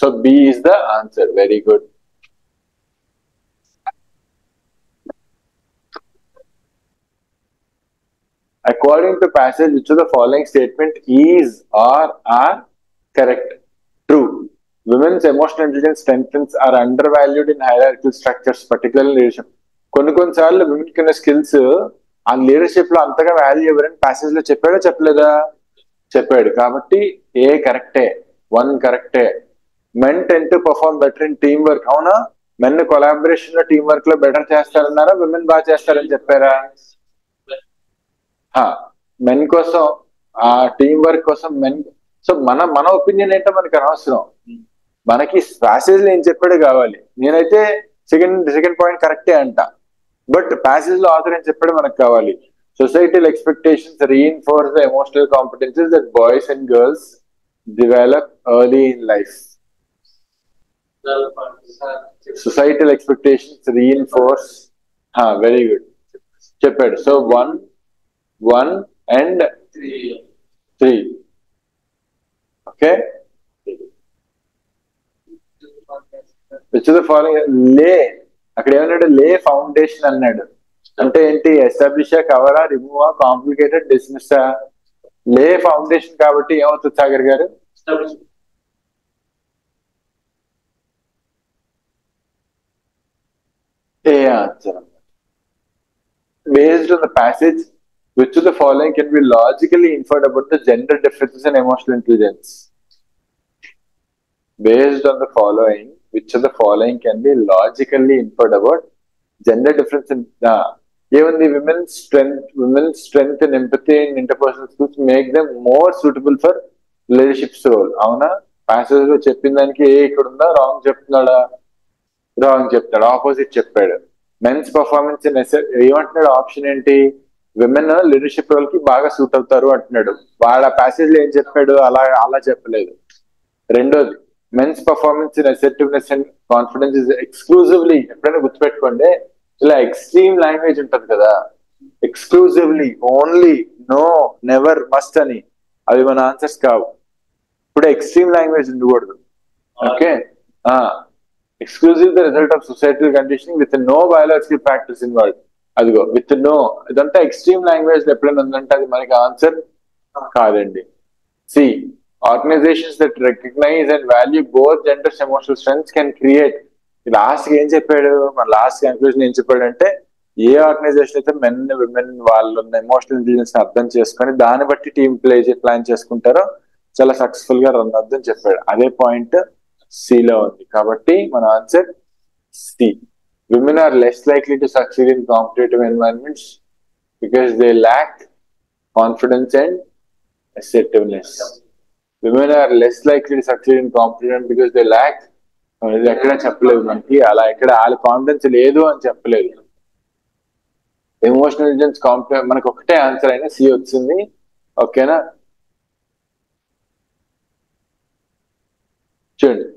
so B is the answer. Very good. According to passage, which of the following statement is or are correct? True. Women's emotional intelligence strengths are undervalued in hierarchical structures, particularly leadership. కొన్నిసార్లు women కి ఉన్న skills ఆ leadership లో అంతగా value ఎవరని passage లో చెప్పాడో చెప్పలేదా? చెప్పాడు. కాబట్టి ఏ కరెక్టే, 1 కరెక్టే. Men ten to perform better in team work. అవునా? మెన్ కొలాబరేషన్ లో టీమ్ వర్క్ లో బెటర్ చేస్తారన్నారా, విమెన్ బాగా చేస్తారని చెప్పారా? మెన్ కోసం, ఆ టీం వర్క్ కోసం మెన్. సో మన ఒపీనియన్ ఏంటో మనకి అనవసరం. మనకి ప్యాసేజ్ లో ఏం చెప్పాడు కావాలి. నేనైతే సెకండ్ పాయింట్ కరెక్టే అంట, బట్ ప్యాసేజ్ లో ఆథర్ ఏం చెప్పాడు మనకు కావాలి. Societal expectations reinforce the emotional competences that boys and girls develop early in life. Societal expectations reinforce. Very good చెప్పాడు. So 1 and 3. Okay. Which of the following? లే అక్కడ ఏమన్నాడు? లే ఫౌండేషన్ అన్నాడు. అంటే ఏంటి? ఎస్టాబ్లిష్, కవరా, remove, complicated, dismiss. Lay foundation కాబట్టి ఏమవుతుంది సాగర్ గారు? A answer. Based on the passage, which of the following can be logically inferred about the gender differences in emotional intelligence? Based on the following, which of the following can be logically inferred about gender difference in even the women's strength and empathy in interpersonal skills make them more suitable for leadership role. అవునా? Passage లో చెప్పిన దానికి ఏ ఇక్కడ ఉందా? Wrong చెప్తున్నాడా? Wrong చెప్తాడు. Opposite చెప్పాడు. Men's performance in ఏమంటున్నాడు? Option ఏంటి? విమెన్ లీడర్షిప్ రోల్ కి బాగా సూట్ అవుతారు అంటున్నాడు. వాళ్ళ ప్యాసేజ్ లో ఏం చెప్పాడు? అలా చెప్పలేదు. రెండోది, men's performance in assertiveness and confidence is exclusively. ఎప్పుడైనా గుర్తుపెట్టుకోండి, ఇలా ఎక్స్ట్రీమ్ లాంగ్వేజ్ ఉంటది కదా, exclusively, only, no, never, must అని, అవి మన ఆన్సర్స్ కావు. ఇప్పుడు ఎక్స్ట్రీమ్ లాంగ్వేజ్ ఉండకూడదు. Okay. Exclusive the result of societal conditioning with no biological factors involved. అదిగో విత్ నో, ఇదంతా ఎక్స్ట్రీమ్ లాంగ్వేజ్ ఎప్పుడైనా ఉందంటే అది మనకి ఆన్సర్ కాదండి. C, organizations that recognize and value both genders emotional strengths can create. Last ఏం చెప్పాడు? మన లాస్ట్ కన్క్లూజన్ ఏం చెప్పాడు అంటే, ఏ ఆర్గనైజేషన్ అయితే మెన్ విమెన్ వాళ్ళ ఎమోషనల్ ఇంటెలిజెన్స్ అర్థం చేసుకొని దాన్ని బట్టి టీమ్ ప్లాన్ చేసుకుంటారో చాలా సక్సెస్ఫుల్ గా రన్ అవుతుందని చెప్పాడు. అదే పాయింట్ సిలో ఉంది. కాబట్టి మన answer C. Women are less likely to succeed in competitive environments because they lack confidence and assertiveness. Women are less likely to succeed in competitive because they lack. ఇది ఎక్కడ చెప్పలేదు మనకి, అలా ఎక్కడ వాళ్ళ కాన్ఫిడెన్స్ లేదు అని చెప్పలేదు. ఎమోషనల్ ఇంటెలిజెన్స్ కాంపిటెన్స్ మనకు ఒకటే ఆన్సర్ అయినా సి వచ్చింది. ఓకేనా? చూడండి,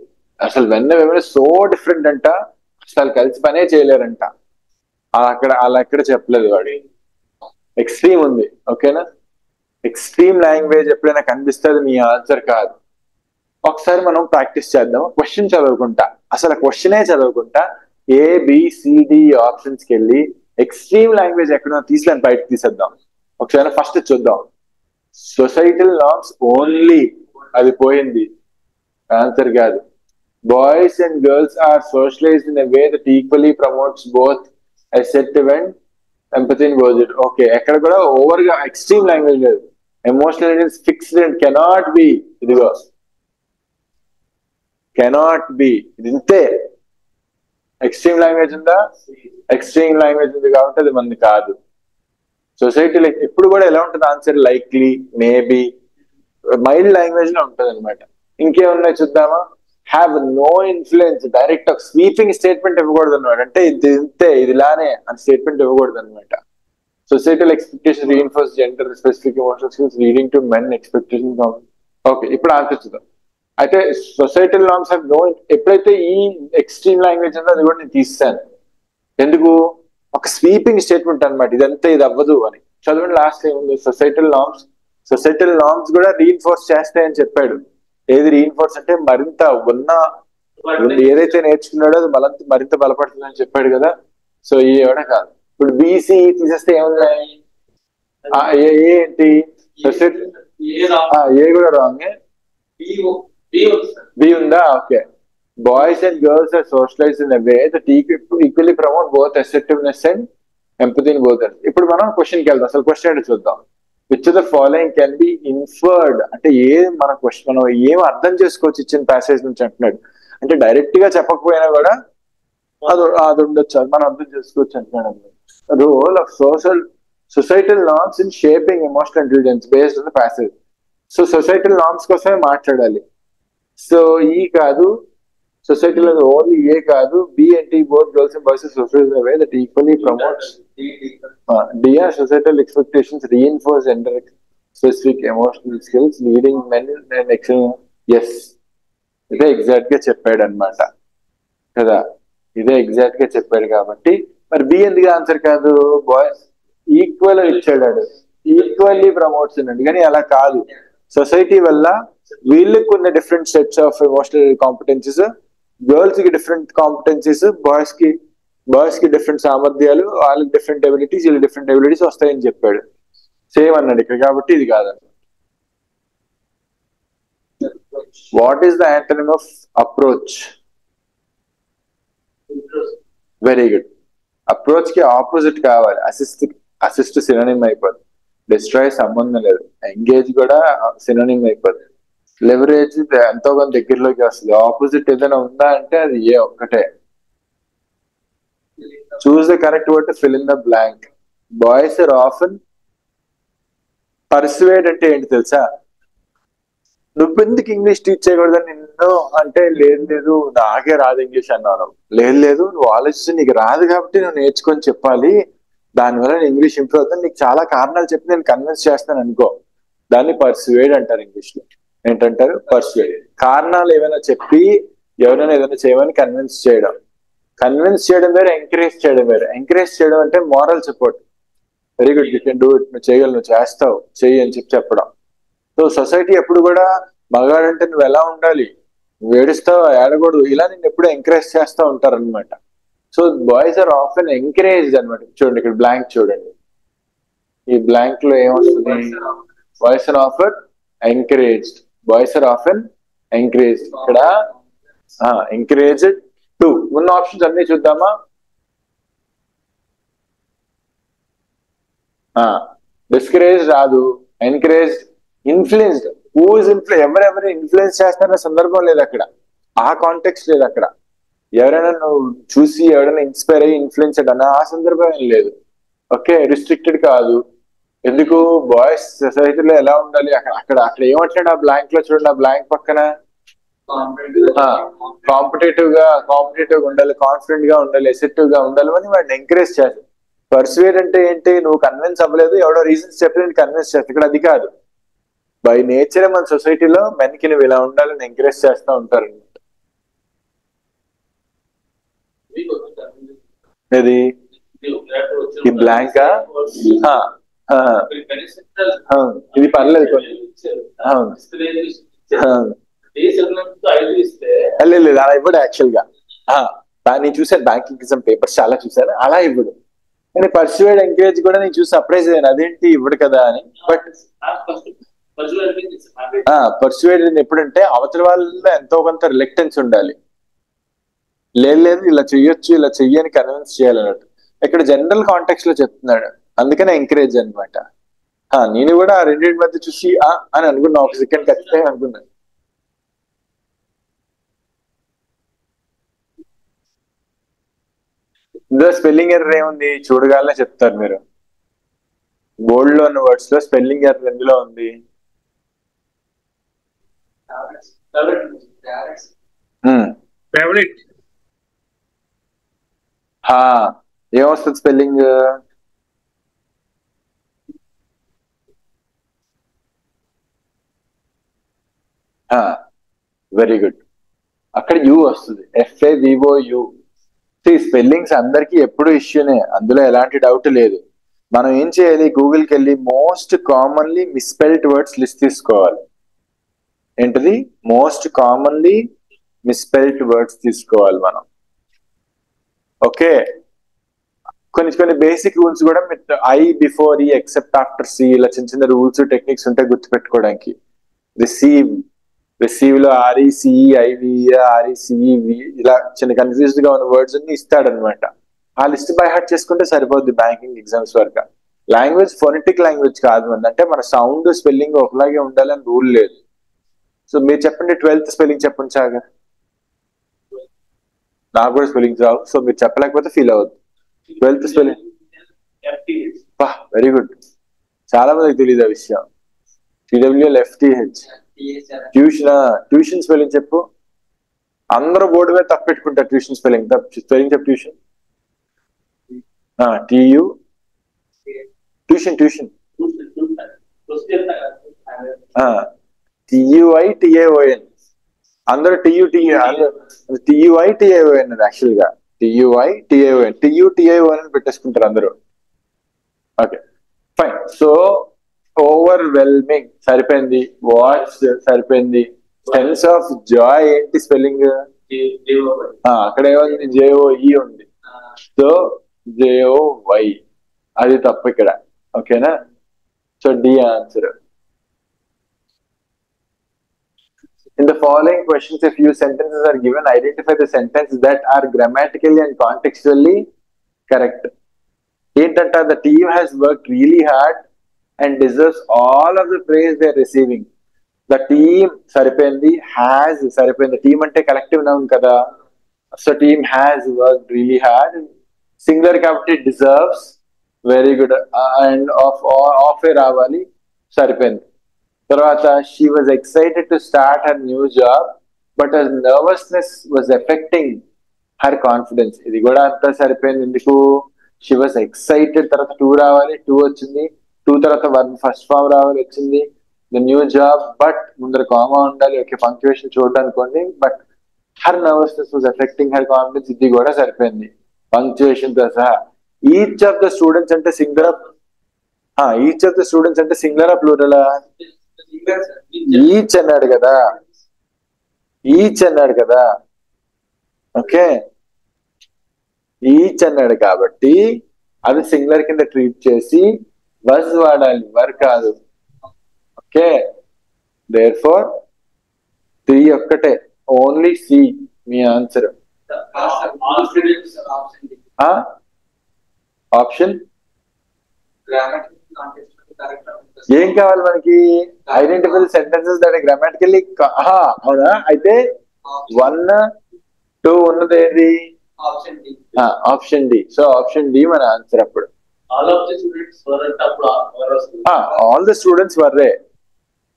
అసలు విమెన్ సో డిఫరెంట్ అంట, అసలు కలిసి పనే చేయలేరంట. అలా ఎక్కడ చెప్పలేదు. వాడు ఎక్స్ట్రీమ్ ఉంది. ఓకేనా? ఎక్స్ట్రీమ్ లాంగ్వేజ్ ఎప్పుడైనా కనిపిస్తుంది మీ ఆన్సర్ కాదు. ఒకసారి మనం ప్రాక్టీస్ చేద్దాం. క్వశ్చన్ చదవకుంటా, అసలు క్వశ్చనే చదవకుంటా ABCD ఆప్షన్స్ కి వెళ్ళి ఎక్స్ట్రీమ్ లాంగ్వేజ్ ఎక్కడో తీసుకొని బయటకు తీసేద్దాం. ఒకసారి ఫస్ట్ చూద్దాం. సొసైటల్ నార్మ్స్ ఓన్లీ, అది పోయింది, ఆన్సర్ కాదు. Boys and girls are socialized in a way that equally promotes both assertive and empathy in both. Okay, ఎక్కడ కూడా ఓవర్ గా ఎక్స్ట్రీమ్ లాంగ్వేజ్ లేదు. Emotional intelligence fixed and cannot be. ఇదిగో cannot be, ఇది ఇంతే. ఎక్స్ట్రీమ్ లాంగ్వేజ్ ఉందా? Extreme language ఉంది కాబట్టి అది మంది కాదు. సొసైటీలో ఎప్పుడు కూడా ఎలా ఉంటుంది answer? Likely, maybe, mild language లో ఉంటుంది అనమాట. ఇంకేమున్నాయి చూద్దామా? హ్యావ్ నో ఇన్ఫ్లుయెన్స్, డైరెక్ట్ ఒక స్వీపింగ్ స్టేట్మెంట్ ఇవ్వకూడదు అనమాట. అంటే ఇది ఇంతే, ఇది ఇలానే అని స్టేట్మెంట్ ఇవ్వకూడదు అనమాట. Societal expectation reinforce gender specific emotional skills leading to men expectation. Okay, ఇప్పుడు ఆన్సర్ చూద్దాం. అయితే సొసైటల్ నార్మ్స్ హ్యావ్ నో, ఎప్పుడైతే ఈ ఎక్స్ట్రీమ్ లాంగ్వేజ్ ఉందో అది కూడా నేను తీస్తాను. ఎందుకు? ఒక స్వీపింగ్ స్టేట్మెంట్ అనమాట, ఇదంతా ఇది అవ్వదు అని. చదవండి లాస్ట్ ఏముంది? సొసైటల్ నార్మ్స్ కూడా రీఇన్ఫోర్స్ చేస్తాయని చెప్పాడు. ఏది రీఇన్ఫోర్స్ అంటే మరింత ఏదైతే నేర్చుకున్నాడో అది మరింత బలపడుతుందని చెప్పాడు కదా. సో ఈ ఎవడ కాదు. ఇప్పుడు బీసీ తీసేస్తే ఏమున్నాయి? ఏంటి? ఏ కూడా రాంగ్. బి ఉందా? Okay. Boys and girls are socialised in a way that equally promote both assertiveness and empathy in both. ఇప్పుడు మనం క్వశ్చన్కి వెళ్దాం. అసలు క్వశ్చన్ ఏంటో చూద్దాం. Which of the following can be inferred, అంటే మన క్వశ్చన్ మనం ఏం అర్థం చేసుకోవచ్చు ఇచ్చిన ప్యాసేజ్ నుంచి అంటున్నాడు. అంటే డైరెక్ట్ గా చెప్పకపోయినా కూడా అది ఉండొచ్చు, అది మనం అర్థం చేసుకోవచ్చు అంటున్నాడు. Role of societal norms in shaping emotional intelligence based on the passage. So societal norms కోసమే మాట్లాడాలి. సో ఈ కాదు, సొసైటీలో ఓన్లీ ఏ కాదు. బి అంటే both girls and boys society way that equally promotes. D or societal expectations reinforce gender specific emotional skills leading men and excellent. Yes, ఇదే exact గా చెప్పాడు అనమాట కదా. ఇదే ఎగ్జాక్ట్ గా చెప్పాడు కాబట్టి మరి బి ఎందుకు ఆన్సర్ కాదు? బాయ్స్ ఈక్వల్ ఇచ్చాడు, ఈక్వల్లీ ప్రమోట్స్ అన్నాడు. కానీ అలా కాదు. సొసైటీ వల్ల వీళ్ళకి కొన్ని different sets of emotional competencies, girls కి డిఫరెంట్ కాంపిటెన్సీస్, బాయ్స్ కి డిఫరెంట్ సామర్థ్యాలు, వాళ్ళకి డిఫరెంట్ ఎబిలిటీస్, వీళ్ళకి డిఫరెంట్ ఎబిలిటీస్ వస్తాయని చెప్పాడు. సేమ్ అన్నాడు ఇక్కడ. కాబట్టి ఇది కాదన్న. What is the antonym of approach? Very good. Approach కి ఆపోజిట్ కావాలి. అసిస్ట్ సినోనిమ్ అయిపోద్ది. డిస్ట్రాయ్ సంబంధం లేదు. ఎంగేజ్ కూడా సినోనిమ్ అయిపోద్ది. లెవరేజ్ ఎంతో కొంత దగ్గరలోకి వస్తుంది. ఆపోజిట్ ఏదైనా ఉందా అంటే అది ఏ ఒక్కటే. Choose the correct word to fill in the blank. Boys are often persuaded అంటే ఏంటి తెలుసా? నువ్వెందుకు ఇంగ్లీష్ టీచ్ చేయకూడదని నిన్ను అంటే, లేదు నాకే రాదు ఇంగ్లీష్ అన్నాను. లేదు నువ్వు ఆలోచించి నీకు రాదు కాబట్టి నువ్వు నేర్చుకొని చెప్పాలి, దానివల్ల నేను ఇంగ్లీష్ ఇంప్రూవ్ అవుతాను, నీకు చాలా కారణాలు చెప్పి నేను కన్విన్స్ చేస్తాను అనుకో, దాన్ని పర్సువేడ్ అంటారు ఇంగ్లీష్ లో. ఏంటంటారు? పర్సువేడ్. కారణాలు ఏమైనా చెప్పి ఎవరైనా ఏదైనా చేయమని కన్విన్స్ చేయడం. కన్విన్స్ చేయడం వేరే, ఎంకరేజ్ చేయడం వేరే. ఎంకరేజ్ చేయడం అంటే moral support. Very good, you can do it, నువ్వు చేయగలవు, నువ్వు చేస్తావు, చెయ్యి అని చెప్పడం. సో సొసైటీ ఎప్పుడు కూడా మగాడంటే నువ్వు ఎలా ఉండాలి, నువ్వు ఏడుస్తావు, ఏడకూడదు, ఇలా నేను ఎప్పుడు ఎంకరేజ్ చేస్తూ ఉంటారు అనమాట. So boys are often encouraged అనమాట. చూడండి ఇక్కడ బ్లాంక్ చూడండి, ఈ బ్లాంక్ లో ఏమొస్తుంది? Boys are often encouraged. Boys are often encouraged. ఇక్కడ ఎంకరేజ్డ్ టు. ఉన్న ఆప్షన్స్ అన్ని చూద్దామా? డిస్కరేజ్ రాదు, ఎంకరేజ్డ్, ఇన్ఫ్లుయెన్స్డ్. హూ ఇస్ ఎవరెవరు ఇన్ఫ్లుయెన్స్ చేస్తారనే సందర్భం లేదు అక్కడ, ఆ కాంటెక్స్ట్ లేదు అక్కడ. ఎవరైనా నువ్వు చూసి ఎవరైనా ఇన్స్పైర్ అయ్యి ఇన్ఫ్లుయెన్స్ అన్న ఆ సందర్భం ఏం లేదు. ఓకే, రిస్ట్రిక్టెడ్ కాదు. ఎందుకు? బాయ్స్ సొసైటీలో ఎలా ఉండాలి అక్కడ ఏమంటాడు ఆ బ్లాంక్ లో? చూడండి ఆ బ్లాంక్ పక్కన కాంపిటేటివ్ గా ఉండాలి, కాన్ఫిడెంట్ గా ఉండాలి, ఎసెప్టివ్ గా ఉండాలి అని వాడిని ఎంకరేజ్ చేయాలి. పర్సువేడ్ అంటే ఏంటి? నువ్వు కన్విన్స్ అవ్వలేదు, ఎవడో రీజన్స్ చెప్పి నేను కన్విన్స్ చేస్తాను. ఇక్కడ అది కాదు. బై నేచర్ మన సొసైటీలో మెన్ కి నువ్వు ఇలా ఉండాలని ఎంకరేజ్ చేస్తూ ఉంటారు అనమాట. ఇది ఈ బ్లాంకా? ఇది పర్లేదు కొన్ని. లేదు అలా ఇవ్వడు యాక్చువల్ గా. నేను చూసాను బ్యాంకింగ్ ఎగ్జామ్ పేపర్స్ చాలా చూసాను, అలా ఇవ్వడు. కానీ పర్సువేడ్ ఎంకరేజ్ కూడా నేను చూసి సర్ప్రైజ్ అయ్యాను, అదేంటి ఇవ్వడు కదా అని. బట్ పర్సువేడ్ ఎప్పుడంటే అవతల వాళ్ళలో ఎంతో కొంత రిలక్టెన్స్ ఉండాలి. లేదు ఇలా చెయ్యొచ్చు, ఇలా చెయ్యని కన్విన్స్ చేయాలన్నట్టు. ఇక్కడ జనరల్ కాంటెక్స్ట్ లో చెప్తున్నాడు, అందుకనే ఎంకరేజ్ అనమాట. నేను కూడా ఆ రెండింటి మధ్య చూసి అని అనుకున్నా, ఒక సెకండ్ ఖచ్చితంగా అనుకున్నాను. ఇందులో స్పెల్లింగ్ ఎర్రర్ ఏముంది చూడగానే చెప్తారు మీరు. బోల్డ్ లో ఉన్న వర్డ్స్ లో స్పెల్లింగ్ ఎర్రర్ ఎందులో ఉంది? ఫేవరెట్. ఏమొస్తుంది స్పెల్లింగ్? వెరీ గుడ్, అక్కడ యు వస్తుంది, FAVOU. స్పెల్లింగ్స్ అందరికి ఎప్పుడు ఇష్యూనే, అందులో ఎలాంటి డౌట్ లేదు. మనం ఏం చేయాలి, గూగుల్కి వెళ్ళి మోస్ట్ కామన్లీ మిస్స్పెల్డ్ వర్డ్స్ లిస్ట్ తీసుకోవాలి. ఏంటిది? మోస్ట్ కామన్లీ మిస్స్పెల్డ్ వర్డ్స్ తీసుకోవాలి మనం. ఓకే, కొన్ని బేసిక్ రూల్స్ కూడా ఐ బిఫోర్ ఈ, ఎక్సెప్ట్ ఆఫ్టర్ సి, ఇలా చిన్న చిన్న రూల్స్ టెక్నిక్స్ ఉంటాయి గుర్తుపెట్టుకోవడానికి. రిసీవ్ లో RECE IVE RECEV ఇలా చిన్న కన్ఫ్యూజ్డ్ గా ఉన్న వర్డ్స్ అన్ని ఇస్తాడనమాట. ఆ లిస్ట్ బై హార్ట్ చేసుకుంటే సరిపోద్ది బ్యాంకింగ్ ఎగ్జామ్స్ వరకు. లాంగ్వేజ్ ఫోనెటిక్ లాంగ్వేజ్ కాదు అంటే మన సౌండ్ స్పెల్లింగ్ ఒకలాగే ఉండాలని రూల్ లేదు. సో మీరు చెప్పండి 12th స్పెల్లింగ్ చెప్పండి చాగా. నాకు కూడా స్పెల్లింగ్స్ రావు, సో మీరు చెప్పలేకపోతే ఫీల్ అవ్వద్దు. 12th స్పెల్లింగ్ వెరీ గుడ్, చాలా మందికి తెలియదు ఆ విషయం. TWLFTH. ట్యూషన్ స్పెల్లింగ్ చెప్పు. అందరూ బోర్డు మీద తప్పు పెట్టుకుంటారు ట్యూషన్ స్పెల్లింగ్. స్పెల్లింగ్ చెప్పు ట్యూషన్. Tuition TUITAON. అందరూ TUITAON యాక్చువల్ గా TUITAON అని పెట్టేసుకుంటారు అందరూ. Okay fine. సో ఓవర్వెల్మింగ్ సరిపోయింది, వాచ్ సరిపోయింది. సెన్స్ ఆఫ్ జాయ్ ఏంటి స్పెల్లింగ్? అక్కడ ఏముంది? JOE ఉంది. సో JOY అది తప్పు ఇక్కడ. ఓకేనా? So D answer. In the following questions, a few sentences are given. Identify the sentences that are grammatically and contextually correct. ఏంటంట? The team has worked really hard and deserves all of the praise they are receiving. The team సరిపోయింది, has సరిపోయింది. Team అంటే collective noun కదా. So team has worked really hard. Singular కాబట్టి deserves, very good. And of A రావాలి, సరిపోయింది. తర్వాత she was excited to start her new job but her nervousness was affecting her confidence. ఇది కూడా అంతా సరిపోయింది. ఎందుకు? she was excited తర్వాత 2 రావాలి, 2 వచ్చింది. 2 తర్వాత 1 ఫస్ట్ ఫామ్ రావాలి, వచ్చింది. the new job బట్ ముందర కామా ఉండాలి. ఓకే, పంక్చుయేషన్ చూడటానుకోండి. But her nervousness was affecting her confidence, ఇది కూడా సరిపోయింది పంక్చుయేషన్ తో సహా. ఈచ్ ఆఫ్ ద స్టూడెంట్స్ అంటే singular. Each of the students అంటే సింగులరా ప్లూరలా? ఈచ్ అన్నాడు కదా. ఓకే, ఈచ్ అన్నాడు కాబట్టి అది సింగులర్ కింద ట్రీట్ చేసి బస్ వాడాలి, వర్ కాదు. ఓకే, దేర్ఫోర్ 3 ఒక్కటే, ఓన్లీ C మీ ఆన్సర్. ఆప్షన్ ఏం కావాలి మనకి? Identify sentences that grammatically. అవునా? అయితే 1, 2 ఉన్నది ఏది? Option D. So option D మన ఆన్సర్. అప్పుడు all the students were,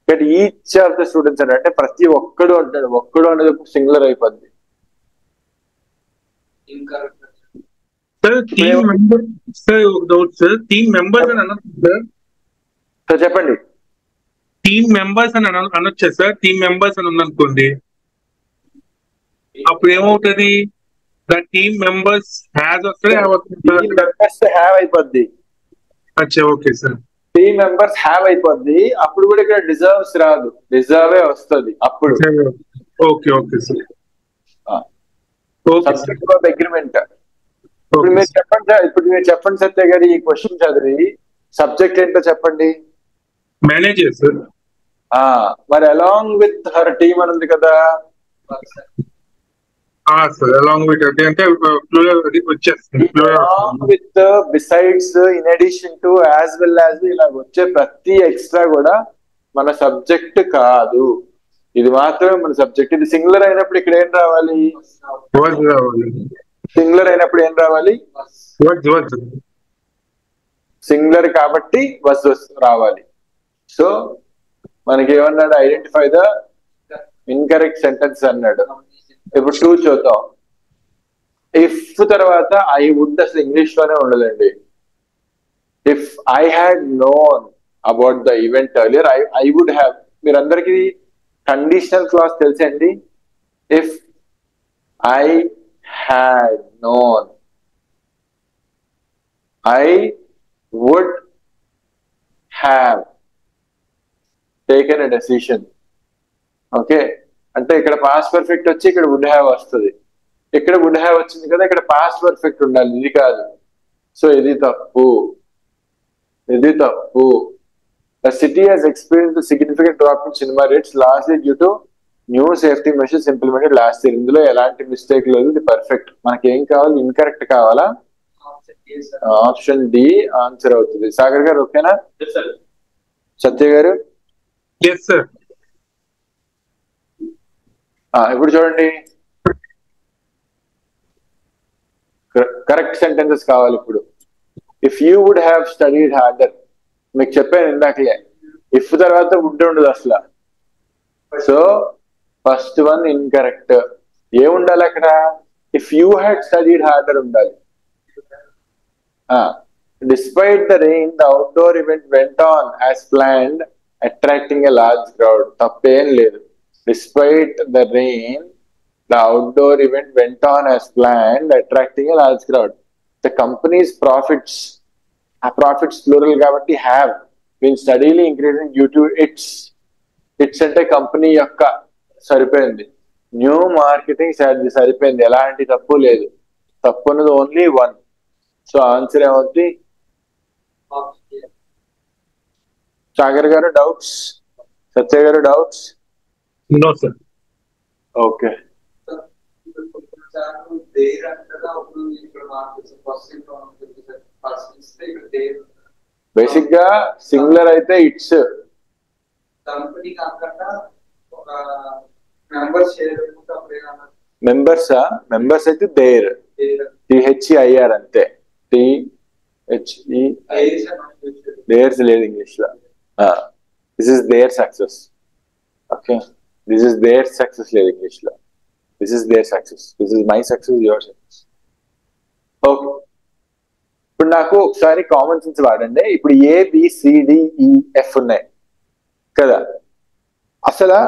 but each of the students అంటే ప్రతి ఒక్కడు అంటాడు. ఒక్కడు అనేది సింగులర్ అయిపోద్ది. చెప్పండి. టీమ్ మెంబర్స్ అని అనొచ్చా సార్? టీమ్ మెంబర్స్ అని ఉందనుకోండి, అప్పుడు ఏమవుతుంది? ద టీమ్ మెంబర్స్ హ్యావ్ అయిపోద్ది. అచ్చా, okay sir. Team members have అయిపోద్ది. అప్పుడు కూడా ఇక్కడ డిజర్వ్స్ రాదు, డిజర్వే వస్తుంది అప్పుడు. Okay okay sir. Subject of agreement. ఇప్పుడు మీరు చెప్పండి సత్య గారు, ఈ క్వశ్చన్ చదివి సబ్జెక్ట్ ఏంటో చెప్పండి. Manager sir. మరి అలాంగ్ విత్ హర్ టీమ్ అని ఉంది కదా. అలాంగ్ విత్ అంటే వచ్చేస్తుంది. With, besides, in addition to, as well as ఇలా వచ్చే ప్రతి ఎక్స్ట్రా కూడా మన సబ్జెక్ట్ కాదు. ఇది మాత్రమే మన సబ్జెక్ట్. ఇది సింగులర్ అయినప్పుడు ఇక్కడ ఏం రావాలి? సింగులర్ అయినప్పుడు ఏం రావాలి? was. సింగులర్ కాబట్టి was రావాలి. సో మనకి ఏమన్నాడు? ఐడెంటిఫై ద ఇన్కరెక్ట్ సెంటెన్స్ అన్నాడు. ఇప్పుడు 2 చూద్దాం. ఇఫ్ తర్వాత ఐ వుడ్ అసలు ఇంగ్లీష్ లోనే ఉండదండి. If I had known about the event earlier I would have. మీరందరికీ కండిషనల్ క్లాస్ తెలుసండి. If I had known I would have taken a decision. Okay, అంటే ఇక్కడ పాస్ట్ పర్ఫెక్ట్ వచ్చి ఇక్కడ వుడ్ హ్యావ్ వస్తుంది. ఇక్కడ వుడ్ హ్యావ్ వచ్చింది కదా, ఇక్కడ పాస్ట్ పర్ఫెక్ట్ ఉండాలి, ఇది కాదు. సో ఇది తప్పు, ఇది తప్పు. The city has experienced a significant drop in cinema rates largely due to new safety measures implemented last year. ఇందులో ఎలాంటి మిస్టేక్ లేదు, ఇది పర్ఫెక్ట్. మనకి ఏం కావాలి? ఇన్కరెక్ట్ కావాలా? ఆప్షన్ డి ఆన్సర్ అవుతుంది. సాగర్ గారు ఓకేనా? సత్య గారు? ఇప్పుడు చూడండి, కరెక్ట్ సెంటెన్సెస్ కావాలి ఇప్పుడు. If you would have studied harder, మీకు చెప్పాను ఇందాకలే, ఇఫ్ తర్వాత వుడ్ ఉండదు అసలు. So first one incorrect. ఏముండాలి అక్కడ? If you had studied harder ఉండాలి. Despite the rain the outdoor event went on as planned attracting a large crowd. తప్పేం లేదు. Despite the rain the outdoor event went on as planned attracting a large crowd. The company's profits, profits plural kabatti, have been steadily increasing due to its ante company yokka saripindi new marketing strategy saripindi. elanti tappu ledu. Tappu annadu only one. So answer emavuddi? Sagar garu doubts? Satya garu doubts? No sir. Okay. Basic గా singular అయితే it's. Members అయితే there, THEIR అంతే. There's లేదు English లో. This is their success. Okay, this is their success లేదు English లో. This is their success. This is my success, your success. Okay, ఇప్పుడు నాకు ఒకసారి కామన్ సెన్స్ వాడండి. ఇప్పుడు ABCDEF ఉన్నాయి కదా, అసలు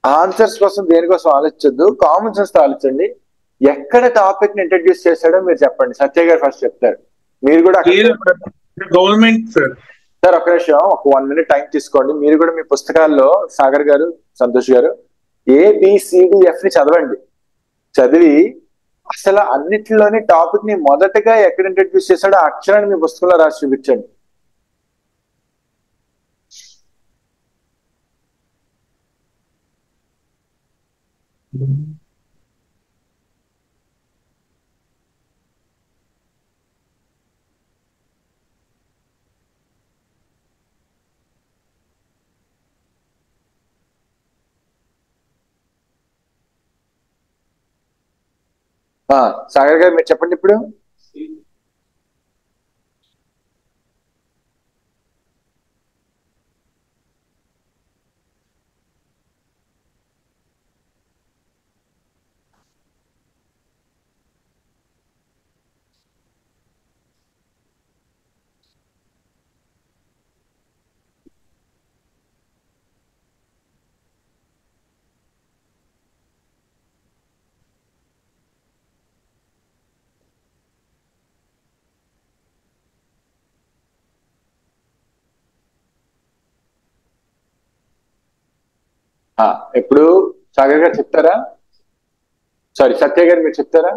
ఆన్సర్స్ కోసం దేనికోసం ఆలోచించద్దు, కామన్ సెన్స్ తో ఆలోచించండి. ఎక్కడ టాపిక్ ని ఇంట్రడ్యూస్ చేశాడో మీరు చెప్పండి. సత్య గారు ఫస్ట్ చెప్తారు. మీరు కూడా గవర్నమెంట్ సార్. ఒక నిమిషం, ఒక 1 minute టైం తీసుకోండి. మీరు కూడా మీ పుస్తకాల్లో సాగర్ గారు, సంతోష్ గారు ABCDF ని చదవండి. చదివి అసలు అన్నిటిలోని టాపిక్ ని మొదటగా ఎక్కడ ఇంట్రడ్యూస్ చేశాడో ఆ అక్షరాన్ని మీ పుస్తకంలో రాసి చూపించండి. సాగర్ గారు మీరు చెప్పండి ఇప్పుడు. ఇప్పుడు సాగర్ గారు చెప్తారా? సారీ, సత్య గారు మీరు చెప్తారా?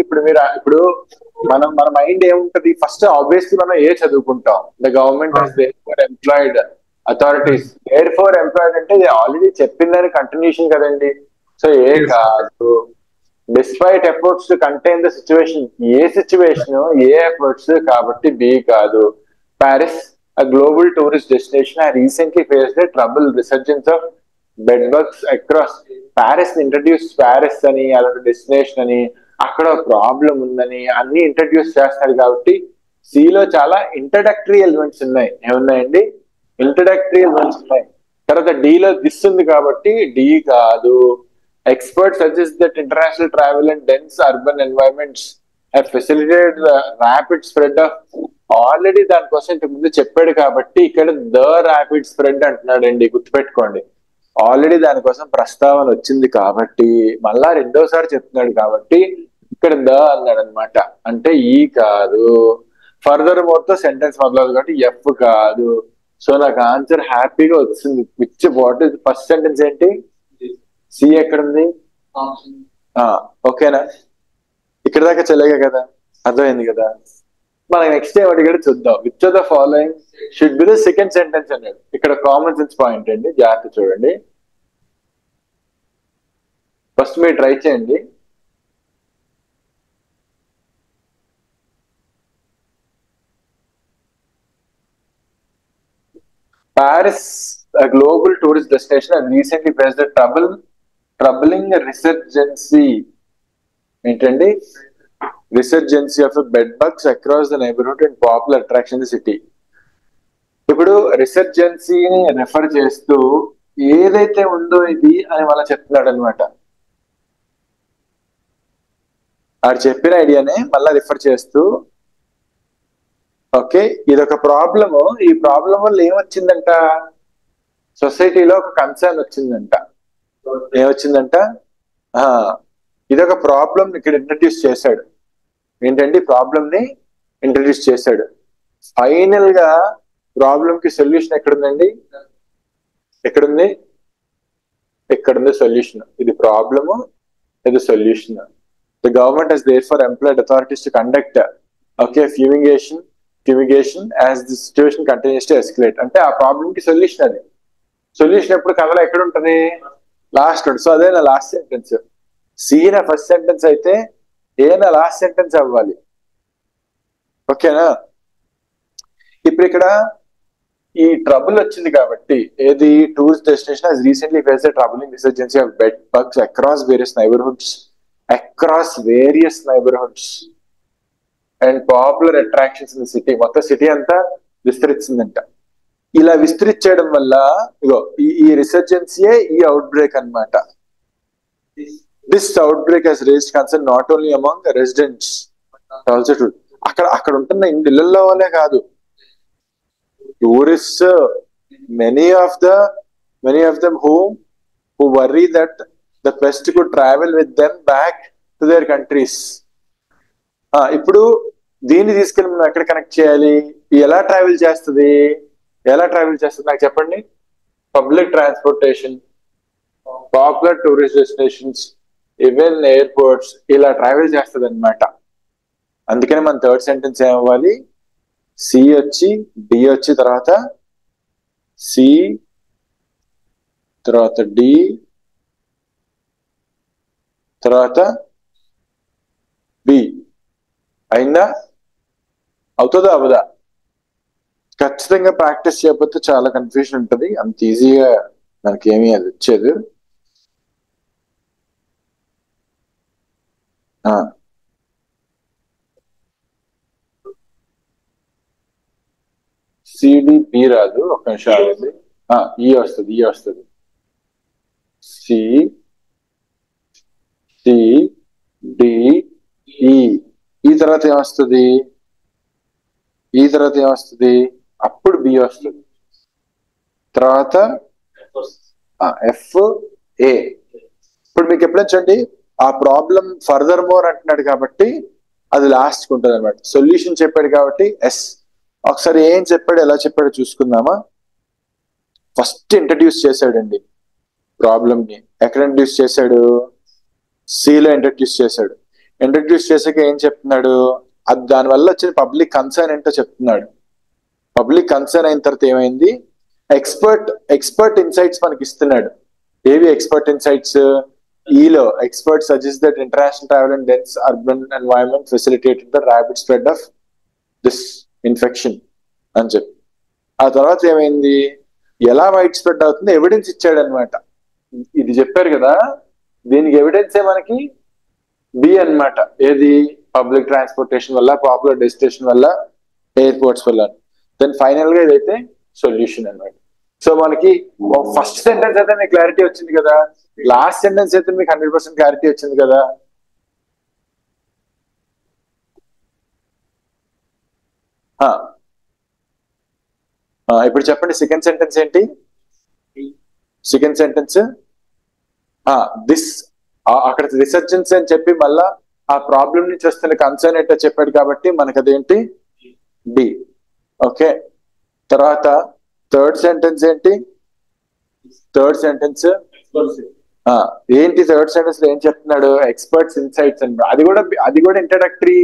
ఇప్పుడు మీరు ఇప్పుడు మన మైండ్ ఏముంటది? ఫస్ట్ ఆబ్వియస్లీ మనం ఏ చదువుకుంటాం? The government of employed authorities, therefore employed అంటే ఆల్రెడీ చెప్పిందని కంటిన్యూషన్ కదండి. సో ఏ కాదు. Despite efforts to contain the situation, A situation, A efforts కాబట్టి బి కాదు. Paris, a global tourist destination, has recently faced a trouble resurgence of bed bugs across Paris introduce Paris అని అదొక destination అని అక్కడ problem ఉందని అన్ని introduce చేస్తారు కాబట్టి సిలో చాలా ఇంట్రడక్టరీ ఎలిమెంట్స్ ఉన్నాయి. ఏమున్నాయండి? ఇంట్రడక్టరీ ఎలిమెంట్స్ ఉన్నాయి. తర్వాత డిలో దిస్ ఉంది కాబట్టి డి కాదు. Expert suggest that international travel and dense urban environments have facilitated the rapid spread of already దానికోసం ఇంతకు ముందు చెప్పాడు కాబట్టి ఇక్కడ ద ర్యాపిడ్ స్ప్రెడ్ అంటున్నాడండి, గుర్తుపెట్టుకోండి. ఆల్రెడీ దానికోసం ప్రస్తావన వచ్చింది కాబట్టి మళ్ళా రెండోసారి చెప్తున్నాడు కాబట్టి ఇక్కడ ద అన్నాడు అనమాట. అంటే ఈ కాదు. ఫర్దర్ మోర్ తో సెంటెన్స్ మొదలవుతుంది కాబట్టి ఎఫ్ కాదు. సో నాకు ఆన్సర్ హ్యాపీగా వచ్చింది. Which what is first sentence ఏంటి? సి ఎక్కడుంది? ఓకేనా? ఇక్కడ దాకా చెల్లగా కదా, అర్థమైంది కదా. మనం నెక్స్ట్ ఏం అడిగాడు చూద్దాం. Which of the following should be the second sentence అన్నాడు. ఇక్కడ కామన్ సెన్స్ పాయింట్ అండి, జాగ్రత్త చూడండి. ఫస్ట్ మీరు ట్రై చేయండి. Paris, a global tourist destination, has recently faced a troubling resurgency. ఏంటండి? Resurgency of bed bugs across the neighborhood and popular attraction in the city. ఇప్పుడు రిసర్జెన్సీని refer చేస్తూ ఏదైతే ఉందో ఇది అని మళ్ళీ చెప్తున్నాడు అనమాట. ఆడు చెప్పిన ఐడియానే మళ్ళా రిఫర్ చేస్తూ, ఓకే ఇదొక ప్రాబ్లము, ఈ ప్రాబ్లం వల్ల ఏమొచ్చిందంట, సొసైటీలో ఒక కన్సర్న్ వచ్చిందంట. ఏమొచ్చిందంట? ఇదొక ప్రాబ్లం ఇక్కడ ఇంట్రడ్యూస్ చేశాడు. ఏంటంటే ప్రాబ్లం ని ఇంట్రడ్యూస్ చేశాడు. ఫైనల్ గా ప్రాబ్లం కి సొల్యూషన్ ఎక్కడుందండి? ఎక్కడుంది? ఎక్కడుంది సొల్యూషన్? ఇది ప్రాబ్లము, ఇది solution. The government has therefore employed authorities to conduct fumigation as the situation continues to escalate. అంటే ఆ ప్రాబ్లం కి సొల్యూషన్ అది. సొల్యూషన్ ఎప్పుడు కథలో ఎక్కడ ఉంటది? లాస్ట్. సో అదే నా లాస్ట్ సెంటెన్స్. సి నా ఫస్ట్ సెంటెన్స్ అయితే ఏ నా లాస్ట్ సెంటెన్స్ అవ్వాలి. ఓకేనా? ఇప్పుడు ఇక్కడ ఈ ట్రబుల్ వచ్చింది కాబట్టి ఏది? Tourist destination has recently faced troubling resurgence of bed bugs across various neighbourhoods and popular attractions in the city. మొత్తం సిటీ అంతా విస్తరించిందంట. ఇలా విస్తరించడం వల్ల ఇగో ఈ రిసర్జెన్సీయే ఈ అవుట్ బ్రేక్ అనమాట. This outbreak has raised concern not only among residents also to. అక్కడ ఉంటున్న ఇళ్లలో వాళ్ళే కాదు, tourists, many of them who worry that the pest could travel with them back to their countries. ఇప్పుడు దీన్ని తీసుకెళ్ళి మనం ఎక్కడ కనెక్ట్ చేయాలి? ఎలా ట్రావెల్ చేస్తుంది నాకు చెప్పండి. Public transportation, popular tourist destinations, even airports, ఇలా ట్రావెల్ చేస్తుంది అనమాట. అందుకని మన థర్డ్ సెంటెన్స్ ఏమవ్వాలి? సి వచ్చి, డి వచ్చి, తర్వాత సి, తర్వాత డి, తర్వాత బి. అయిందా? అవుతుందా అవదా? ఖచ్చితంగా ప్రాక్టీస్ చేయకపోతే చాలా కన్ఫ్యూజన్ ఉంటుంది. అంత ఈజీగా మనకేమీ అది వచ్చేది. సిడి బి రాదు, ఒక నిమిషం ఆగండి. ఈ వస్తుంది. సి డి ఈ. ఈ తర్వాత ఏమొస్తుంది? అప్పుడు బి వస్తుంది. తర్వాత ఎఫ్ ఏ. ఇప్పుడు మీకు ఎప్పుడైనా చూడండి, ఆ ప్రాబ్లం ఫర్దర్ మోర్ అంటున్నాడు కాబట్టి అది లాస్ట్ ఉంటుంది అనమాట. సొల్యూషన్ చెప్పాడు కాబట్టి ఎస్. ఒకసారి ఏం చెప్పాడు, ఎలా చెప్పాడో చూసుకుందామా. ఫస్ట్ ఇంట్రడ్యూస్ చేశాడండి ప్రాబ్లమ్ ని. ఎక్కడ ఇంట్రడ్యూస్ చేశాడు? సిలో ఇంట్రడ్యూస్ చేశాడు. ఇంట్రడ్యూస్ చేసాక ఏం చెప్తున్నాడు? అది దానివల్ల వచ్చిన పబ్లిక్ కన్సర్న్ ఏంటో చెప్తున్నాడు. పబ్లిక్ కన్సర్న్ అయిన తర్వాత ఏమైంది? ఎక్స్పర్ట్ ఇన్సైట్స్ మనకి ఇస్తున్నాడు. ఏవి ఎక్స్పర్ట్ ఇన్సైట్స్? ఈలో expert suggest that international travel and dense urban environment facilitated the rapid spread of this infection అని చెప్పి. ఆ తర్వాత ఏమైంది? ఎలా వైడ్ స్ప్రెడ్ అవుతుంది ఎవిడెన్స్ ఇచ్చాడు అనమాట. ఇది చెప్పారు కదా, దీనికి ఎవిడెన్సే మనకి బి అన్నమాట. ఏది? పబ్లిక్ ట్రాన్స్పోర్టేషన్ వల్ల, పాపులర్ డెస్టినేషన్ వల్ల, ఎయిర్పోర్ట్స్ వల్ల. దెన్ ఫైనల్ గా ఇదైతే సొల్యూషన్ అన్నమాట. సో మనకి ఫస్ట్ సెంటెన్స్ అయితే మీకు క్లారిటీ వచ్చింది కదా, లాస్ట్ సెంటెన్స్ అయితే మీకు 100% క్లారిటీ వచ్చింది కదా. ఇప్పుడు చెప్పండి, సెకండ్ సెంటెన్స్ ఏంటి? సెకండ్ సెంటెన్స్ దిస్, అక్కడ రిసర్జెన్స్ అని చెప్పి మళ్ళా ఆ ప్రాబ్లం నుంచి వస్తున్న కన్సర్న్ ఏంటో చెప్పాడు కాబట్టి మనకి అదేంటి? డి. ఓకే, తర్వాత థర్డ్ సెంటెన్స్ ఏంటి? థర్డ్ సెంటెన్స్ ఏంటి? థర్డ్ సెంటెన్స్ లో ఏం చెప్తున్నాడు? ఎక్స్పర్ట్స్ ఇన్సైట్స్ అని. అది కూడా ఇంట్రడక్టరీ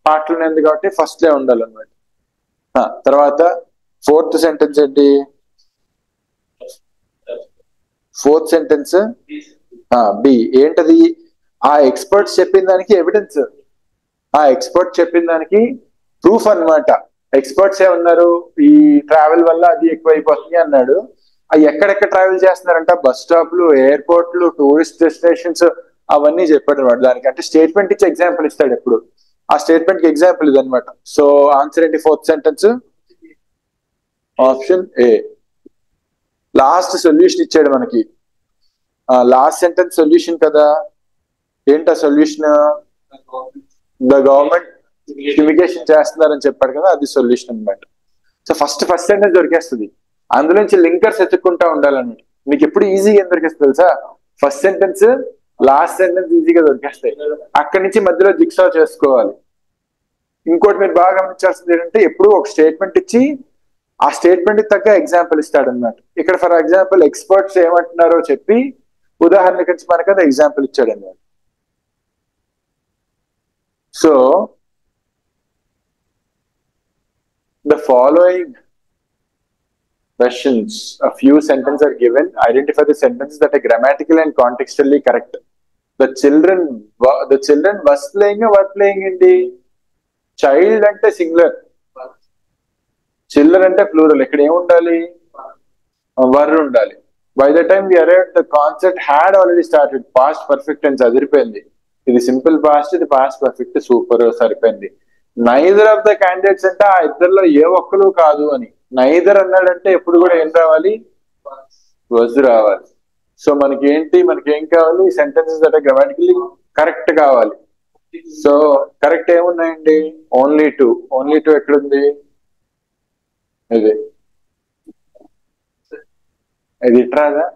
పార్ట్ లోనే ఉంది కాబట్టి ఫస్ట్ లే ఉండాలన్నమాట. తర్వాత ఫోర్త్ సెంటెన్స్ ఏంటి? Fourth sentence B. ఏంటది? ఆ ఎక్స్పర్ట్స్ చెప్పిన దానికి ఎవిడెన్స్, ఆ ఎక్స్పర్ట్ చెప్పిన దానికి ప్రూఫ్ అన్నమాట. ఎక్స్పర్ట్స్ ఏమన్నారు? ఈ ట్రావెల్ వల్ల అది ఎక్కువైపోతుంది అన్నాడు. అవి ఎక్కడెక్కడ ట్రావెల్ చేస్తున్నారంట? బస్ స్టాప్లు, ఎయిర్పోర్ట్లు, టూరిస్ట్ డెస్టినేషన్స్, అవన్నీ చెప్పాడు అనమాట. దానికి అంటే స్టేట్మెంట్ ఇచ్చి ఎగ్జాంపుల్ ఇస్తాడు ఎప్పుడు. ఆ స్టేట్మెంట్ కి ఎగ్జాంపుల్ ఇది అనమాట. సో ఆన్సర్ ఏంటి? Fourth sentence option A. Last solution ఇచ్చాడు మనకి. లాస్ట్ సెంటెన్స్ సొల్యూషన్ కదా. ఏంటా సొల్యూషన్? ద గవర్నమెంట్ ఫ్యూమిగేషన్ చేస్తున్నారని చెప్పాడు కదా, అది సొల్యూషన్ అనమాట. సో ఫస్ట్ సెంటెన్స్ దొరికేస్తుంది, అందులో నుంచి లింకర్స్ ఎత్తుక్కుంటా ఉండాలన్నమాట. మీకు ఎప్పుడు ఈజీగా ఏం దొరికేస్తుంది తెలుసా? ఫస్ట్ సెంటెన్స్, లాస్ట్ సెంటెన్స్ ఈజీగా దొరికేస్తాయి. అక్కడి నుంచి మధ్యలో జిక్సా చేసుకోవాలి. ఇంకోటి మీరు బాగా గమనించాల్సింది ఏంటంటే, ఎప్పుడు ఒక స్టేట్మెంట్ ఇచ్చి ఆ స్టేట్మెంట్ తగ్గ ఎగ్జాంపుల్ ఇస్తాడు అన్నమాట. ఇక్కడ ఫర్ ఎగ్జాంపుల్ ఎక్స్పర్ట్స్ ఏమంటున్నారో చెప్పి ఉదాహరణకి మనకు అది ఎగ్జాంపుల్ ఇచ్చాడు అన్నమాట. So the following questions, a few sentences are given. Identify the sentences that are grammatically and contextually correct. The children was playing or were playing in the child ante singular, children ante plural. Ikkada em undali? Were undali. By the time we arrived, the concert had already started. Past perfect tense adiripoyindi. Idi simple past, ఇది past perfect, super సరిపోయింది. Neither of the candidates అంటే ఆ ఇద్దరులో ఏ ఒక్కరు కాదు అని. Neither అన్నాడంటే ఎప్పుడు కూడా ఏం రావాలి? వజ్ రావాలి. సో మనకి ఏం కావాలి? సెంటెన్సెస్ అంటే గ్రామాటికల్లీ కరెక్ట్ కావాలి. సో కరెక్ట్ ఏమున్నాయండి? Only two. ఓన్లీ టూ ఎక్కడుంది? ఇది ఇట్రాదా?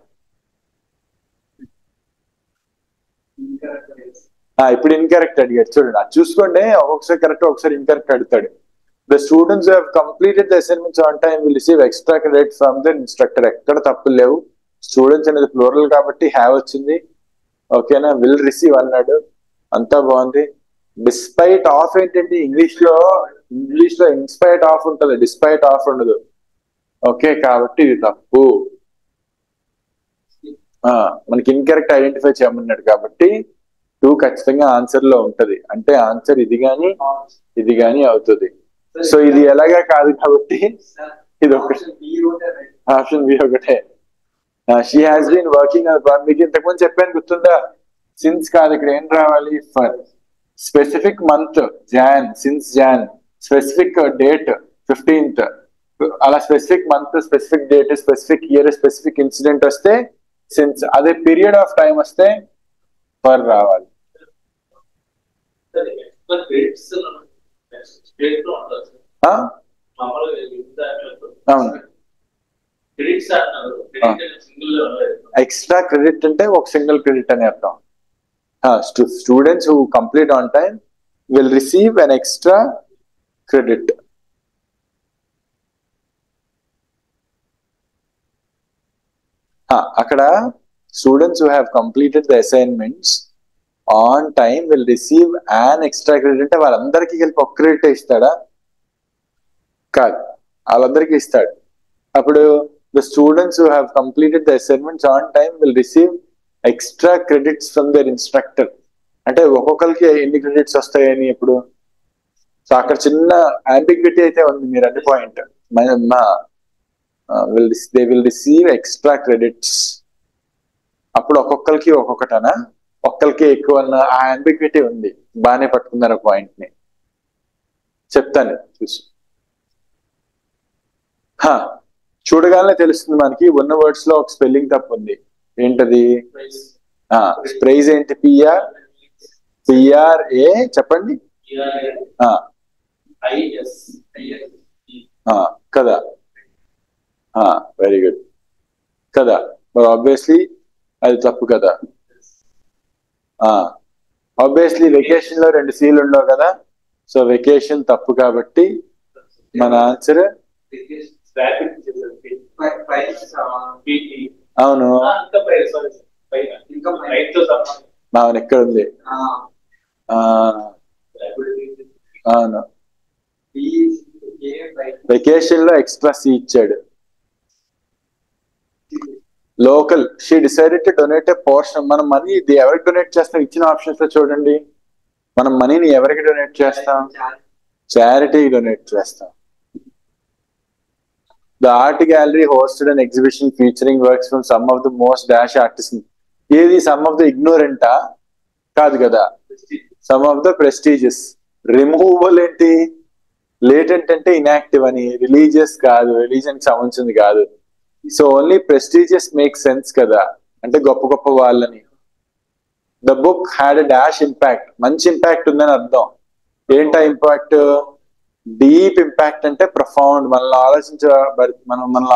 ఇప్పుడు ఇన్కరెక్ట్ అడిగాడు చూడండి, అది చూసుకోండి. ఒకసారి కరెక్ట్, ఒకసారి ఇన్కరెక్ట్ అడుగుతాడు. The students have completed the assignments on time will receive extra credit from the instructor. ఎక్కడ తప్పులు లేవు. స్టూడెంట్స్ అనేది ప్లూరల్ కాబట్టి హ్యావ్ వచ్చింది. ఓకేనా? విల్ రిసీవ్ అన్నాడు, అంతా బాగుంది. డిస్పైట్ ఆఫ్ ఏంటంటే ఇంగ్లీష్ లో ఇన్స్పైట్ ఆఫ్ ఉంటుంది, డిస్పైట్ ఆఫ్ ఉండదు. ఓకే, కాబట్టి ఇది తప్పు. మనకి ఇన్కరెక్ట్ ఐడెంటిఫై చేయమన్నాడు కాబట్టి 2 ఖచ్చితంగా ఆన్సర్ లో ఉంటది. అంటే ఆన్సర్ ఇది గాని అవుతుంది. సో ఇది ఎలాగా కాదు కాబట్టి ఇది ఒకటి, ఆప్షన్ బి ఒకటే. She has been working. మీకు ఇంతకుముందు చెప్పాను, గుర్తుందా? సిన్స్ కాదు, ఇక్కడ ఏం రావాలి? For. Specific month Jan, since Jan. Specific date 15th. అలా specific month, specific date, specific year, specific incident వస్తే సిన్స్. అదే పీరియడ్ ఆఫ్ టైం వస్తే ఫర్ రావాలి. ఎక్స్ట్రా క్రెడిట్ అంటే ఒక సింగిల్ క్రెడిట్ అని అర్థం. Students who complete on time will receive an extra credit. అక్కడ students who have completed the assignments on time will receive an extra credit అంటే వాళ్ళందరికీ కలిపి ఒక క్రెడిట్ ఇస్తాడా? కాదు, వాళ్ళందరికీ ఇస్తాడు. అప్పుడు the students who have completed the assignments on time will receive extra credits from their instructor. అంటే ఒక్కొక్కరికి ఎన్ని క్రెడిట్స్ వస్తాయని ఇప్పుడు. సో అక్కడ చిన్న అంబిగ్విటీ అయితే ఉంది. మీరు అన్ని point they will receive extra credits అప్పుడు ఒక్కొక్కరికి ఒక్కొక్కటనా, ఒక్కరికి ఎక్కువ అన్న ఆ అంబిగ్విటీ ఉంది. బాగానే పట్టుకున్నారు పాయింట్ ని. చెప్తాను చూసి. చూడగానే తెలుస్తుంది మనకి ఉన్న వర్డ్స్ లో ఒక స్పెల్లింగ్ తప్పు ఉంది. ఏంటది? ప్రైజ్ ఏంటి? పిఆర్ఏ చెప్పండి. కదా, వెరీ గుడ్ కదా. మరి ఆబ్వియస్లీ అది తప్పు కదా. ఆబ్వియస్లీ వెకేషన్ లో 2 సీలు ఉండవు కదా. సో వెకేషన్ తప్పు కాబట్టి మన ఆన్సర్ అవును. అవును, ఎక్కడ ఉంది? అవును, వెకేషన్ లో ఎక్స్ట్రా సి ఇచ్చాడు. Local, she decided to donate A portion. మనం మనీ ఇది ఎవరికి డొనేట్ చేస్తాం? ఇచ్చిన ఆప్షన్స్ లో చూడండి. మనం మనీని ఎవరికి డొనేట్ చేస్తాం? చారిటీకి డొనేట్ చేస్తాం. The art gallery hosted an exhibition featuring works from some of the most dash artist. ఏది? సమ్ ఆఫ్ ద ఇగ్నోరెంటా? కాదు కదా. Some of the prestigious. Removal ఏంటి? లేటెంట్ అంటే ఇన్యాక్టివ్ అని. రిలీజియస్ కాదు, రిలీజన్ కి సంబంధించింది కాదు. So only prestigious make sense కదా, అంటే గొప్ప గొప్ప వాళ్ళని. The book had a dash impact. మంచి ఇంపాక్ట్ ఉందని అర్థం. ఏంటా ఇంపాక్ట్? డీప్ ఇంపాక్ట్ అంటే ప్రొఫౌండ్. మనల్ని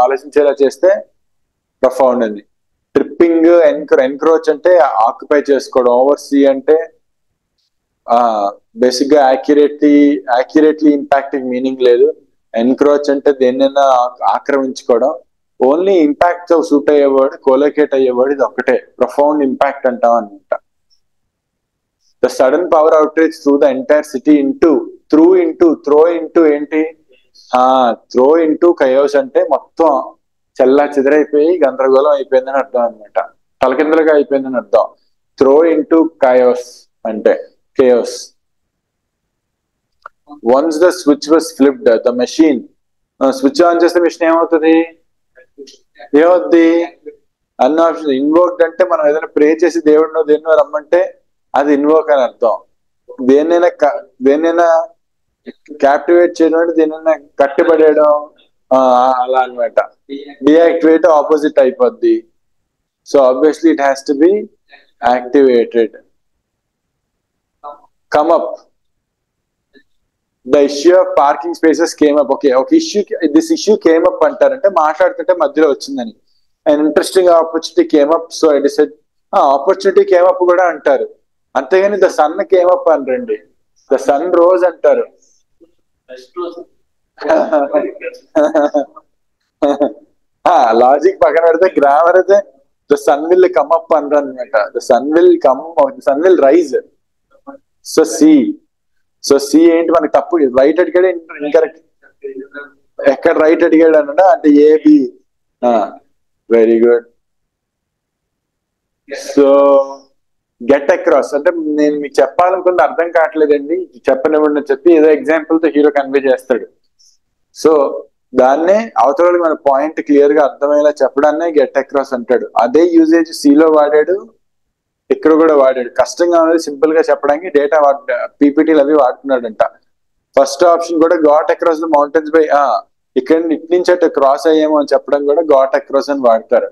ఆలోచించేలా చేస్తే ప్రొఫౌండ్ అని. ట్రిప్పింగ్, ఎన్క్రోచ్ అంటే ఆక్యుపై చేసుకోవడం. ఓవర్ సీ అంటే బేసిక్ గా యాక్యురేట్లీ ఇంపాక్టింగ్ మీనింగ్ లేదు. ఎన్క్రోచ్ అంటే దేన్నైనా ఆక్రమించుకోవడం. ఓన్లీ ఇంపాక్ట్ తో సూట్ అయ్యేవాడు, కోలొకేట్ అయ్యేవాడు ఇది ఒక్కటే. ప్రొఫౌండ్ ఇంపాక్ట్ అంటాం అనమాట. The sudden power outreach through the entire city throw into ఏంటి? త్రో ఇంటూ కయోస్ అంటే మొత్తం చెల్లా చెదరైపోయి గందరగోళం అయిపోయిందని అర్థం అనమాట. తలకిందులుగా అయిపోయిందని అర్థం. త్రో ఇంటూ కయోస్ అంటే chaos. Once the switch was flipped the machine. Switch on చేస్తే మిషన్ ఏమవుతుంది? ఏమవుద్ది? అన్ని ఆప్షన్. ఇన్వోక్డ్ అంటే మనం ఏదైనా ప్రే చేసి దేవుడినో దేన్నో రమ్మంటే అది ఇన్వోక్ అని అర్థం. దేన్నైనా క్యాప్టివేట్ చేయడం అంటే దేన్నైనా కట్టిపడేయడం, అలా అనమాట. డియాక్టివేట్ ఆపోజిట్ అయిపోద్ది. So obviously it has to be activated. Come up. The issue of parking spaces came up. Okay, ఒక issue, this issue came up అంటారంటే మాట్లాడుతుంటే మధ్యలో వచ్చిందని. And interesting opportunity came up, so I decide. Opportunity came up కూడా అంటారు, అంతేగాని the sun came up అనరండి. The sun rose అంటారు. లాజిక్ పక్కన పెడితే గ్రామర్ అయితే the sun will come up అనరు అనమాట. The sun will rise. So C ఏంటి మనకి తప్పు? రైట్ అడిగాడు, ఇన్కరెక్ట్. ఎక్కడ రైట్ అడిగాడు అన్నా అంటే A B. Very good. So get across అంటే నేను మీకు చెప్పాలనుకుంటే అర్థం కావట్లేదండి, చెప్పనివ్వండి చెప్పి ఏదో ఎగ్జాంపుల్ తో హీరో కన్వే చేస్తాడు. సో దాన్నే అవతలకి మన పాయింట్ క్లియర్ గా అర్థమయ్యేలా చెప్పడాన్నే గెట్ అక్రాస్ అంటాడు. అదే యూజేజ్ సిలో వాడాడు, ఇక్కడ కూడా వాడాడు. కష్టంగా ఉన్నది సింపుల్ గా చెప్పడానికి డేటా పీపీటీలు అవి వాడుతున్నాడంట. ఫస్ట్ ఆప్షన్ కూడా got across the mountains by, ఇక్కడ ఇటు నుంచి అటు క్రాస్ అయ్యాము అని చెప్పడం కూడా గాట్ అక్రాస్ అని వాడతారు.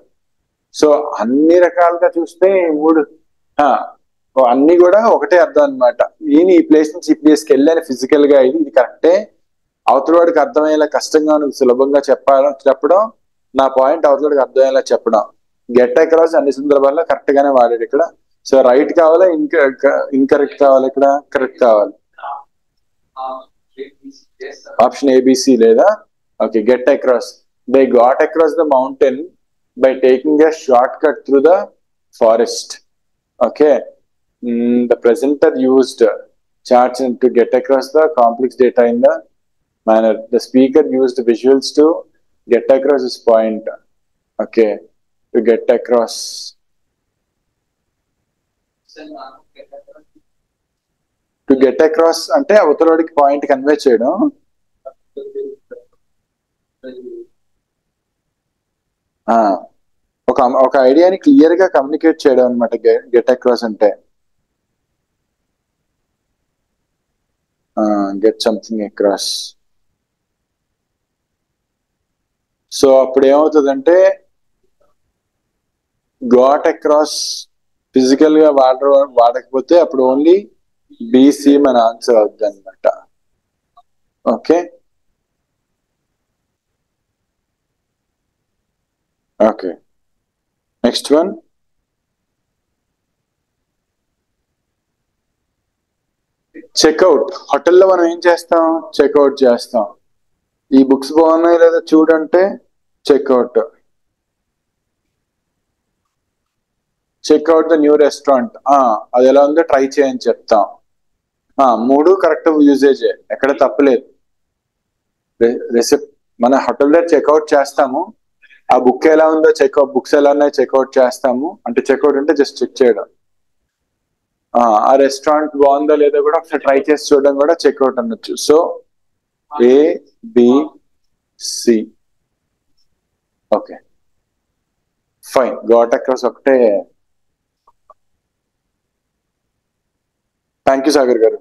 సో అన్ని రకాలుగా చూస్తే అన్ని కూడా ఒకటే అర్థం అనమాట. ఈయన ఈ ప్లేస్ నుంచి ఈ ప్లేస్కి వెళ్ళాను ఫిజికల్ గా, ఇది కరెక్టే. అవతలవాడికి అర్థమయ్యేలా కష్టంగా సులభంగా చెప్పడం, నా పాయింట్ అవతలవాడికి అర్థమయ్యేలా చెప్పడం. గెట్ అక్రాస్ అన్ని సందర్భాల్లో కరెక్ట్ గానే వాడాడు ఇక్కడ. సో రైట్ కావాలా, ఇన్కరెక్ట్ కావాలి? ఇక్కడ కరెక్ట్ కావాలి. ఆప్షన్ ఏబిసి లేదా? Okay, get across. They got across the mountain by taking a shortcut through the forest. Okay, the presenter used charts to get across the complex data in the manner. The speaker used visuals to get across his point. Okay, to get across. To get across అంటే అవతలవాడికి point convey చేయడం. ఒక ఒక ఐడియాని clear గా communicate చేయడం అనమాట get across అంటే. Get something across. So అప్పుడు ఏమవుతుందంటే గాట్ అక్రాస్ ఫిజికల్ గా వాడకపోతే అప్పుడు ఓన్లీ బీసీ మన ఆన్సర్ అవుతుంది అనమాట. Okay okay next one. Checkout. హోటల్లో మనం ఏం చేస్తాం? చెక్అవుట్ చేస్తాం. ఈ బుక్స్ బాగున్నాయి లేదా చూడంటే check out. Check out the new restaurant. అది ఎలా ఉందో ట్రై చేయని చెప్తాం. 3 కరెక్ట్ యూజేజే, ఎక్కడ తప్పలేదు. రెసిప్ట్ మన హోటల్ దగ్గర చెక్అవుట్ చేస్తాము, ఆ బుక్ ఎలా ఉందో బుక్స్ ఎలా ఉన్నాయో చెక్అవుట్ చేస్తాము. అంటే చెక్అవుట్ అంటే జస్ట్ చెక్ చేయడం. ఆ రెస్టారెంట్ బాగుందో లేదో కూడా ఒకసారి ట్రై చేసి చూడడం కూడా చెక్అవుట్ అనొచ్చు. So ABC. Okay fine. Got across ఒకటే. థ్యాంక్ యూ సాగర్ గారు.